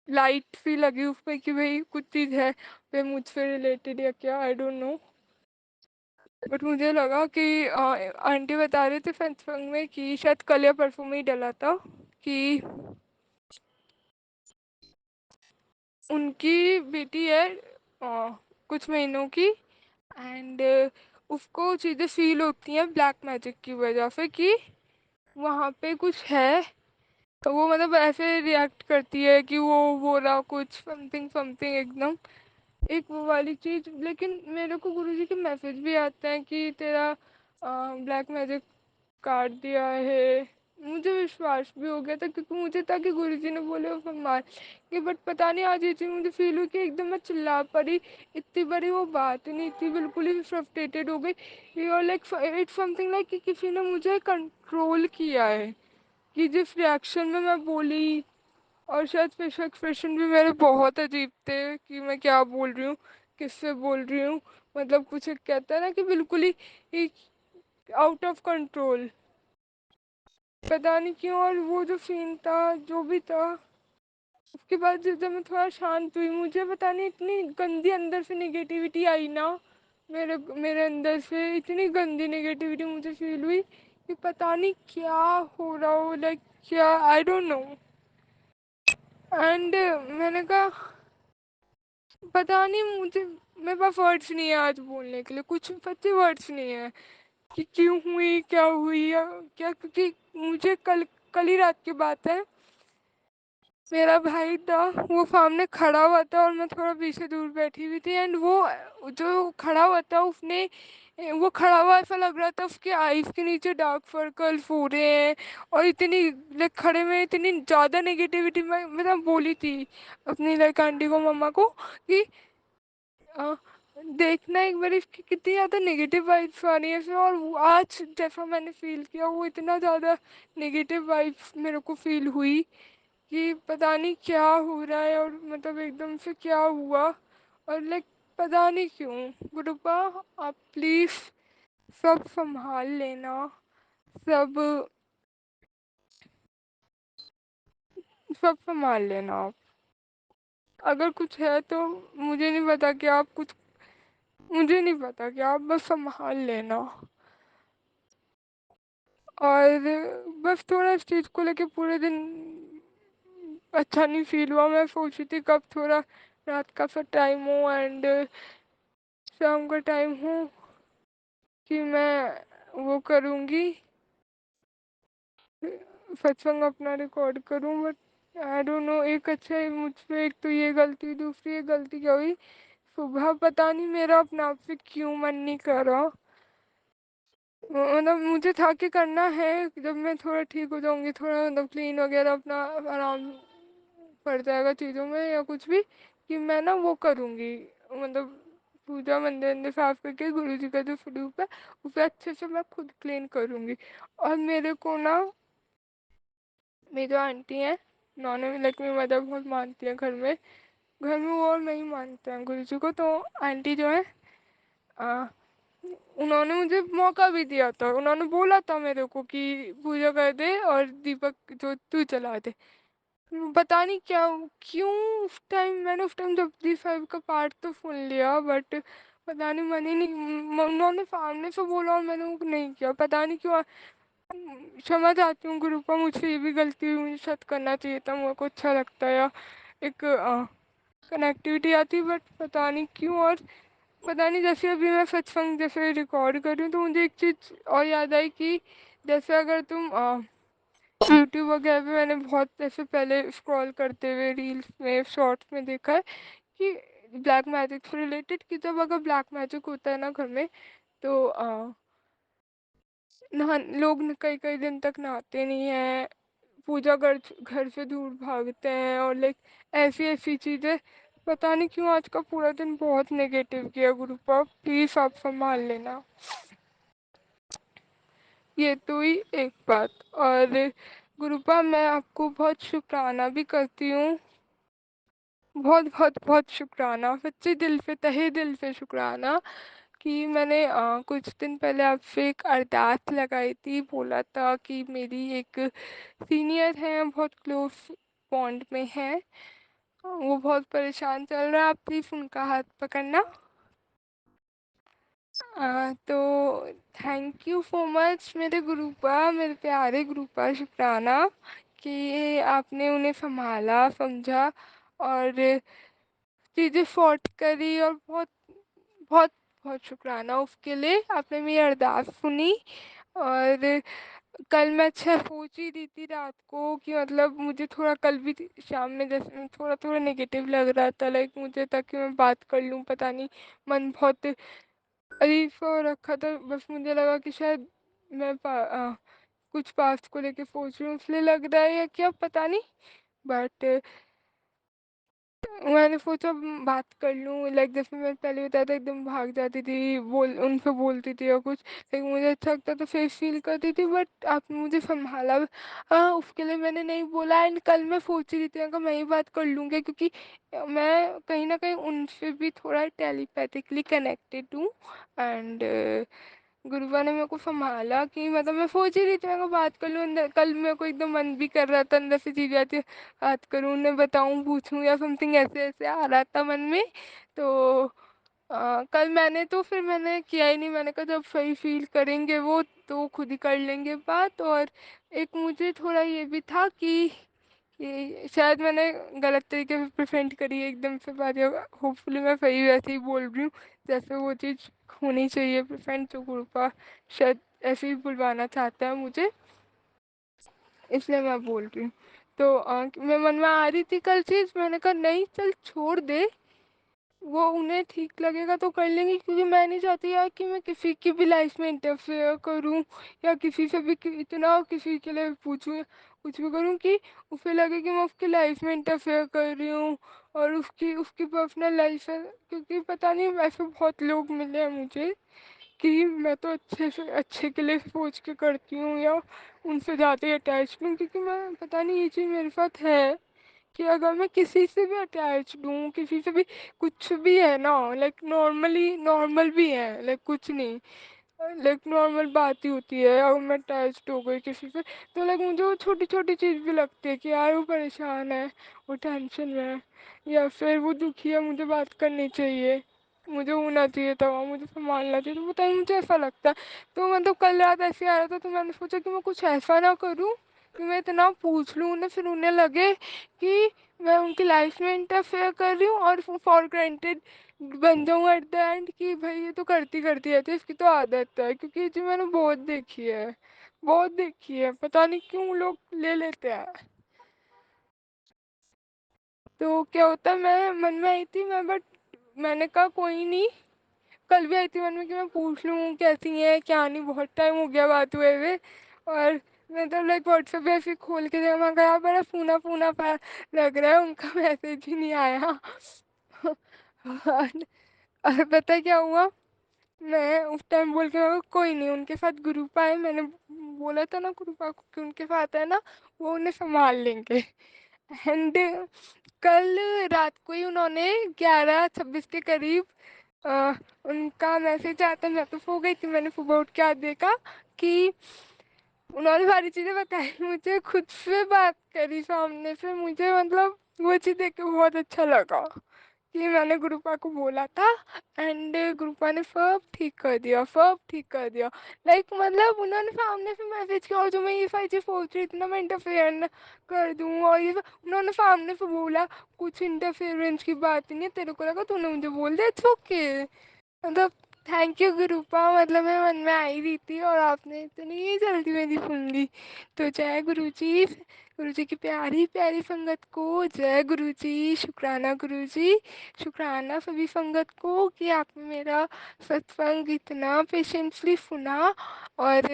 लाइट सी लगी उस पर कि भाई कुछ चीज़ है वे मुझसे रिलेटेड या क्या, आई डोंट नो। बट मुझे लगा कि आंटी बता रहे थे सत्संग में कि शायद कल या परसों में ही डला था कि उनकी बेटी है कुछ महीनों की, एंड उसको चीज़ें फील होती हैं ब्लैक मैजिक की वजह से कि वहाँ पे कुछ है। तो वो मतलब ऐसे रिएक्ट करती है कि वो बोला कुछ समथिंग समथिंग एकदम एक वो वाली चीज़। लेकिन मेरे को गुरुजी के मैसेज भी आते हैं कि तेरा ब्लैक मैजिक काट दिया है। मुझे विश्वास भी हो गया था क्योंकि मुझे था कि गुरुजी ने बोले वो मार कि, बट पता नहीं आज ये चीज़ मुझे फील हुई कि एकदम मैं चिल्ला पड़ी। इतनी बड़ी वो बात नहीं थी, बिल्कुल ही फ्रस्ट्रेटेड हो गई। और लाइक इट्स समथिंग लाइक कि किसी ने मुझे कंट्रोल किया है कि जिस रिएक्शन में मैं बोली, और शायद फेशियल एक्सप्रेशन भी मेरे बहुत अजीब थे कि मैं क्या बोल रही हूँ, किससे बोल रही हूँ। मतलब कुछ एक कहता है ना कि बिल्कुल ही आउट ऑफ कंट्रोल, पता नहीं क्यों। और वो जो सीन था जो भी था, उसके बाद जब मैं थोड़ा शांत हुई, मुझे पता नहीं इतनी गंदी अंदर से नेगेटिविटी आई ना, मेरे मेरे अंदर से इतनी गंदी नेगेटिविटी मुझे फील हुई कि पता नहीं क्या हो रहा हो, लाइक क्या, आई डोंट नो। एंड मैंने कहा पता नहीं मुझे, मेरे पास वर्ड्स नहीं है आज बोलने के लिए, कुछ सच्ची वर्ड्स नहीं है कि क्यों हुई क्या हुई या क्या। क्योंकि मुझे कल कल ही रात की बात है, मेरा भाई था वो सामने खड़ा हुआ था और मैं थोड़ा पीछे दूर बैठी हुई थी। एंड वो जो खड़ा हुआ था उसने, वो खड़ा हुआ ऐसा लग रहा था उसके आईज के नीचे डार्क सर्कल्स हो रहे हैं, और इतनी लाइक खड़े में इतनी ज़्यादा नेगेटिविटी मैं बोली थी अपनी लाइक आंटी को मम्मा को कि अ, देखना एक बार इसकी कितनी ज़्यादा नेगेटिव वाइब्स आ रही है फिर। और आज जैसा मैंने फील किया वो इतना ज़्यादा नेगेटिव वाइब्स मेरे को फील हुई कि पता नहीं क्या हो रहा है, और मतलब एकदम से क्या हुआ। और लाइक पता नहीं क्यों गुरुपा, आप प्लीज़ सब संभाल लेना, सब सब संभाल लेना आप। अगर कुछ है तो मुझे नहीं पता कि आप कुछ, मुझे नहीं पता कि आप बस संभाल लेना। और बस थोड़ा इस चीज़ को लेके पूरे दिन अच्छा नहीं फील हुआ। मैं सोच रही थी कब थोड़ा रात का सा टाइम हो एंड शाम का टाइम हो कि मैं वो करूँगी, सत्संग अपना रिकॉर्ड करूँ। बट आई डोंट नो, एक अच्छा है मुझ पे, एक तो ये गलती, दूसरी एक गलती क्या हुई सुबह, पता नहीं मेरा अपने आप से क्यों मन नहीं कर रहा। मतलब मुझे था कि करना है जब मैं थोड़ा ठीक हो जाऊंगी, थोड़ा मतलब क्लीन वगैरह अपना आराम पड़ जाएगा चीज़ों में या कुछ भी, कि मैं ना वो करूँगी, मतलब पूजा मंदिर अंदर साफ करके गुरु जी का जो स्वरूप है उसे अच्छे से मैं खुद क्लीन करूँगी। और मेरे को ना मेरी जो आंटी हैं उन्होंने लाइक मेरी मदर बहुत मानती है घर में वो और नहीं मानते हैं गुरु जी को। तो आंटी जो है आ, उन्होंने मुझे मौका भी दिया था, उन्होंने बोला था मेरे को कि पूजा कर दे और दीपक जो तू जला दे। पता नहीं क्या क्यों उस टाइम मैंने उस टाइम जपजी साहिब का पाठ तो सुन लिया, बट पता नहीं मन ही नहीं, उन्होंने सामने से बोला और मैंने वो नहीं किया, पता नहीं क्यों। समझ आती हूँ गुरुपा, मुझसे ये भी गलती हुई, मुझे सच करना चाहिए था, मेरे को अच्छा लगता है या एक कनेक्टिविटी आती, बट पता नहीं क्यों। और पता नहीं, जैसे अभी मैं सत्संग जैसे रिकॉर्ड कर रही हूँ तो मुझे एक चीज़ और याद आई कि जैसे अगर तुम यूट्यूब वगैरह पे मैंने बहुत ऐसे पहले स्क्रॉल करते हुए रील्स में शॉर्ट्स में देखा है कि ब्लैक मैजिक से रिलेटेड, कि जब अगर ब्लैक मैजिक होता है ना घर में, तो नहा लोग कई कई दिन तक नहाते नहीं हैं, पूजा घर घर से दूर भागते हैं, और लाइक ऐसी ऐसी चीज़ें। पता नहीं क्यों आज का पूरा दिन बहुत नेगेटिव गया ग्रुप ऑफ, प्लीज़ आप संभाल लेना। ये तो ही एक बात। और गुरुपा, मैं आपको बहुत शुक्राना भी करती हूँ, बहुत बहुत बहुत शुक्राना, सच्चे दिल से तहे दिल से शुक्राना, कि मैंने कुछ दिन पहले आपसे एक अरदास लगाई थी, बोला था कि मेरी एक सीनियर है, बहुत क्लोज बॉन्ड में है, वो बहुत परेशान चल रहा है, आप प्लीज़ उनका हाथ पकड़ना। तो थैंक यू सो मच मेरे ग्रुपा, मेरे प्यारे ग्रुपा, शुक्राना कि आपने उन्हें संभाला, समझा, और चीज़ें सॉर्ट करी, और बहुत बहुत बहुत शुक्राना उसके लिए, आपने मेरी अरदास सुनी। और कल मैं अच्छा सोच ही रही थी रात को कि मतलब मुझे थोड़ा कल भी शाम में जैसे थोड़ा थोड़ा नेगेटिव लग रहा था, लाइक मुझे था कि मैं बात कर लूँ, पता नहीं मन बहुत अजीब सा हो रखा था, बस मुझे लगा कि शायद मैं कुछ पास्ट को लेके सोच रही हूँ इसलिए लग रहा है, या क्या पता नहीं, बट मैंने सोचा बात कर लूँ। लाइक जैसे मैं पहले बताया था, एकदम भाग जाती थी, उनसे बोलती थी या कुछ, लेकिन मुझे अच्छा लगता था, फेस फील करती थी, बट आपने मुझे संभाला। उसके लिए मैंने नहीं बोला, एंड कल मैं सोच रही थी अगर मैं ही बात कर लूँगी, क्योंकि मैं कहीं ना कहीं उनसे भी थोड़ा टेलीपैथिकली कनेक्टेड हूँ। एंड गुरुवा ने मेरे को संभाला कि मतलब मैं सोच ही रही थी मैं को बात कर लूँ, अंदर कल मेरे को एकदम मन भी कर रहा था, अंदर से चीज़ आती है, बात करूँ, उन्हें बताऊँ, पूछूँ, या समथिंग ऐसे ऐसे आ रहा था मन में। तो कल मैंने तो फिर मैंने किया ही नहीं, मैंने कहा जब सही फील करेंगे वो तो खुद ही कर लेंगे बात। और एक मुझे थोड़ा ये भी था कि शायद मैंने गलत तरीके से प्रिवेंट करी है एकदम से बात, होपफुली मैं सही वैसे ही बोल रही हूँ जैसे वो चीज़ होनी चाहिए प्रिवेंट, जो ग्रुपा शायद ऐसे ही बुलवाना चाहता है मुझे, इसलिए मैं बोल रही हूँ। तो मैं मन में आ रही थी कल चीज़, मैंने कहा नहीं चल छोड़ दे, वो उन्हें ठीक लगेगा तो कर लेंगे, क्योंकि मैं नहीं चाहती यार कि मैं किसी की भी लाइफ में इंटरफेयर करूं, या किसी से भी इतना किसी के लिए पूछूं, या कुछ भी करूं कि उसे लगे कि मैं उसकी लाइफ में इंटरफेयर कर रही हूँ, और उसकी उसकी पर्सनल लाइफ है। क्योंकि पता नहीं ऐसे बहुत लोग मिले हैं मुझे कि मैं तो अच्छे से अच्छे के लिए सोच के करती हूँ, या उनसे ज़्यादा ही अटैच हूँ, क्योंकि मैं पता नहीं ये चीज़ मेरे साथ है कि अगर मैं किसी से भी अटैच हूँ, किसी से भी कुछ भी है ना, लाइक नॉर्मली नॉर्मल भी है, लाइक कुछ नहीं, लाइक नॉर्मल बात ही होती है, अगर मैं अटैच्ड हो गई किसी से, तो लाइक मुझे वो छोटी छोटी चीज़ भी लगती है कि यार वो परेशान है, वो टेंशन में है, या फिर वो दुखी है, मुझे बात करनी चाहिए, मुझे होना चाहिए था वहाँ, मुझे संभालना चाहिए, तो पता नहीं मुझे ऐसा लगता है। तो मतलब कल रात ऐसे आ रहा था, तो मैंने सोचा कि मैं कुछ ऐसा ना करूँ कि मैं इतना पूछ लूँ उन्हें, फिर उन्हें लगे कि मैं उनकी लाइफ में इंटरफेयर कर रही हूँ, और फॉर ग्रांटेड बन जाऊँ एट द एंड कि भाई ये तो करती करती रहती है, इसकी तो आदत है, क्योंकि ये चीज़ मैंने बहुत देखी है, बहुत देखी है, पता नहीं क्यों लोग ले लेते हैं। तो क्या होता है, मैं मन में आई थी मैं, बट मैंने कहा कोई नहीं, कल भी आई थी मन में कि मैं पूछ लूँ कैसी है क्या नहीं, बहुत टाइम हो गया बात हुए हुए। और मैं तो लाइक व्हाट्सएप भी ऐसे खोल के देखा, मैं कहा बड़ा फूना फूना पा लग रहा है, उनका मैसेज ही नहीं आया। और पता है क्या हुआ, मैं उस टाइम बोल के मैं कोई नहीं, उनके साथ ग्रुप आए, मैंने बोला था ना ग्रुपा को कि उनके साथ है ना, वो उन्हें संभाल लेंगे। एंड कल रात को ही उन्होंने 11:26 के करीब उनका मैसेज आता, मैं तो सो गई थी, मैंने सुबह उठ के आज देखा कि उन्होंने सारी चीज़ें बताई, मुझे खुद से बात करी सामने से, मुझे मतलब वो चीज़ देख के बहुत अच्छा लगा कि मैंने गुरुपा को बोला था एंड गुरुपा ने सब ठीक कर दिया, सब ठीक कर दिया। लाइक मतलब उन्होंने सामने से मैसेज किया और जो मैं ये सारी चीज़ सोच रही थी ना मैं इंटरफेयर न कर दूँ और ये सब उन्होंने सामने से बोला कुछ इंटरफेरेंस की बात नहीं है, तेरे को लगा तूने मुझे बोल दिया, इट्स ओके। मतलब थैंक यू गुरुपा, मतलब मैं मन में आई रही थी और आपने इतनी जल्दी मेरी सुन ली। तो जय गुरुजी, गुरुजी की प्यारी प्यारी संगत को जय गुरुजी, शुक्राना गुरुजी, शुक्राना सभी संगत को कि आपने मेरा सत्संग इतना पेशेंटली सुना। और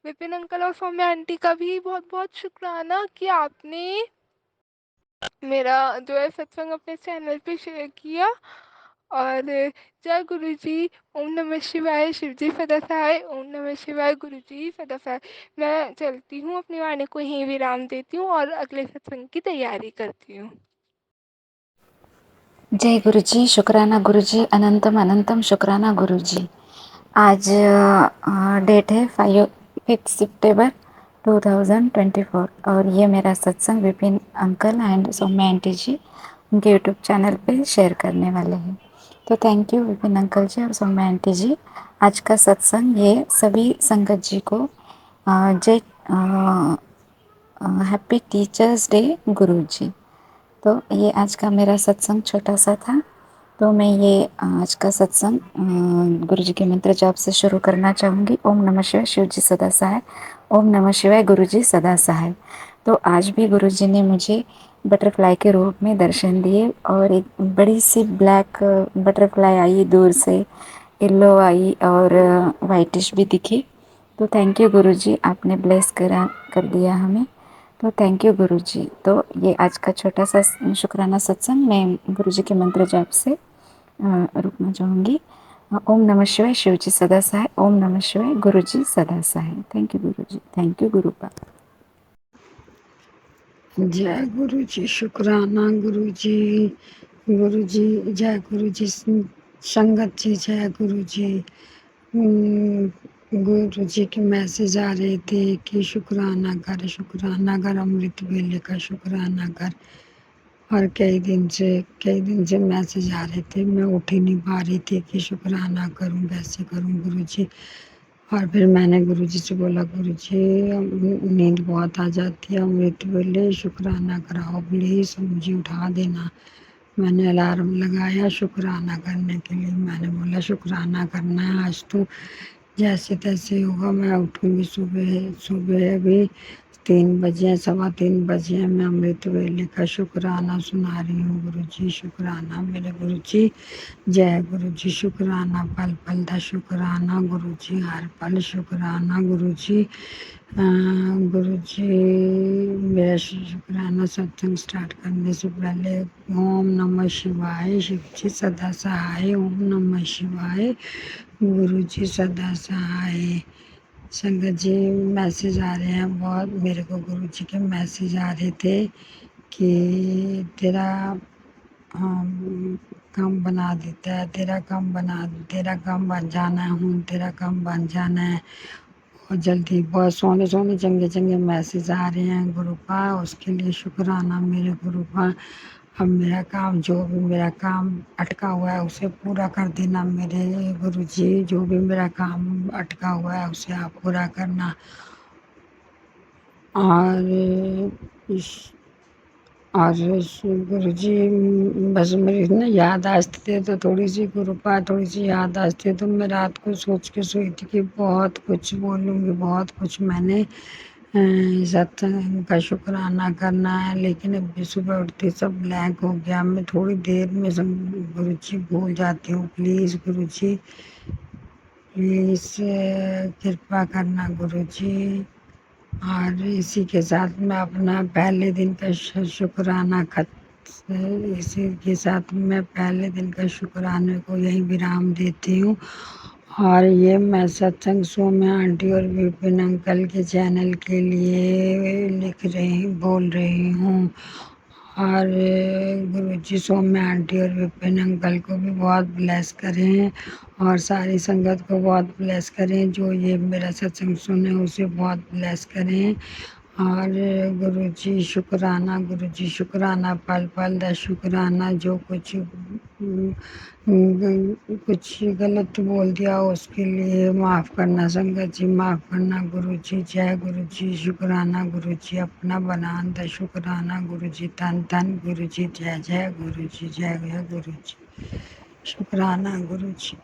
विपिन अंकल और सौम्या आंटी का भी बहुत बहुत शुक्राना कि आपने मेरा जो है सत्संग अपने चैनल पे शेयर किया। और जय गुरु जी, ओम नमः शिवाय, शिव जी सदा सहाय, ओम नमः शिवाय, गुरु जी सदा सहाय। मैं चलती हूँ, अपनी वाणी को यहीं विराम देती हूँ और अगले सत्संग की तैयारी करती हूँ। जय गुरुजी, शुक्राना गुरुजी, अनंतम अनंतम शुक्राना गुरुजी। आज डेट है 5 सितंबर 2024 और ये मेरा सत्संग Vipin uncle and Saumya aunty ji उनके यूट्यूब चैनल पे शेयर करने वाले हैं। तो thank you Vipin uncle ji और सौम्या आंटी जी। आज का सत्संग ये सभी संगत जी को जय हैप्पी टीचर्स डे गुरुजी। तो ये आज का मेरा सत्संग छोटा सा था। तो मैं ये आज का सत्संग गुरु जी के मंत्र जाप से शुरू करना चाहूँगी। ओम नमः शिवाय, शिव जी सदा सहाय। ओम नमः शिवाय, गुरु जी सदा सहाय। तो आज भी गुरु जी ने मुझे बटरफ्लाई के रूप में दर्शन दिए और एक बड़ी सी ब्लैक बटरफ्लाई आई दूर से, येलो आई और वाइटिश भी दिखी। तो थैंक यू गुरु जी, आपने ब्लेस कर दिया हमें। तो थैंक यू गुरु जी। तो ये आज का छोटा सा शुक्राना सत्संग मैं गुरु जी के मंत्र जाप से रुकना चाहूँगी। ओम नमः शिवाय, शिव जी सदा सहाय। ओम नमः शिवाय, गुरु जी सदा सहाय। Thank you Guru ji, thank you गुरुपा। जय गुरु जी, शुक्राना गुरु जी, गुरु जी जय गुरु जी, संगत जी जय गुरु जी। गुरु जी के मैसेज आ रहे थे कि शुक्राना कर, अमृत वेले का शुक्राना कर। और कई दिन से मैसेज आ रहे थे, मैं उठ ही नहीं पा रही थी कि शुक्राना करूं, कैसे करूं गुरु जी। और फिर मैंने गुरु जी से बोला, गुरु जी नींद बहुत आ जाती है, अमृत वेले शुक्राना कराओ प्लीज़, मुझे उठा देना। मैंने अलार्म लगाया शुक्राना करने के लिए। मैंने बोला शुक्राना करना है आज, तो जैसे तैसे होगा, मैं उठूँगी सुबह अभी 3 बजे, 3:15 बजे मैं अमृत वेले का शुक्राना सुना रही हूँ। गुरु जी शुक्राना मेरे गुरु जी, जय गुरु जी, शुक्राना पल पल दा शुक्राना गुरु जी, हर पल शुक्राना गुरु जी। गुरु जी मेरा शुक्राना सत्संग स्टार्ट करने से पहले ओम नमः शिवाय, शिव जी सदा सहाय। ओम नमः शिवाय, गुरु जी सदा सहाय। संगत जी मैसेज आ रहे हैं बहुत, मेरे को गुरु जी के मैसेज आ रहे थे कि तेरा काम बना देता है, तेरा काम बन जाना है, तेरा काम बन जाना है। और जल्दी बहुत सोने चंगे चंगे मैसेज आ रहे हैं गुरुपा, उसके लिए शुक्राना मेरे गुरुपा। अब मेरा काम, जो भी मेरा काम अटका हुआ है उसे पूरा कर देना मेरे गुरु जी। जो भी मेरा काम अटका हुआ है उसे आप पूरा करना। और गुरु जी बस मेरी ना याद आती थी, तो थोड़ी सी गुरुपा थोड़ी सी याद आती तो मैं रात को सोच के सोई थी कि बहुत कुछ बोलूँगी, बहुत कुछ मैंने सत्संग का शुक्राना करना है, लेकिन अभी सुबह उठते सब ब्लैंक हो गया। मैं थोड़ी देर में सब गुरु जी भूल जाती हूँ। प्लीज़ गुरु जी, प्लीज़ कृपा करना गुरु जी। और इसी के साथ मैं अपना पहले दिन का शुक्राना इसी के साथ मैं पहले दिन का शुक्राने को यही विराम देती हूँ। और ये मैं सत्संग सौम्या आंटी और विपिन अंकल के चैनल के लिए बोल रही हूँ। और गुरु जी सौम्या आंटी और विपिन अंकल को भी बहुत ब्लेस करें और सारी संगत को बहुत ब्लेस करें। जो ये मेरा सत्संग सुने उसे बहुत ब्लेस करें। और गुरु जी शुक्राना, गुरु जी शुक्राना, पल पल दा शुक्राना। जो कुछ कुछ गलत बोल दिया उसके लिए माफ़ करना, संगत जी माफ़ करना। गुरु जी जय गुरु जी, शुक्राना गुरु जी, अपना बनान दा शुक्राना गुरु जी, धन धन गुरु जी, जय जय गुरु जी, जय जय गुरु जी, शुक्राना गुरु जी।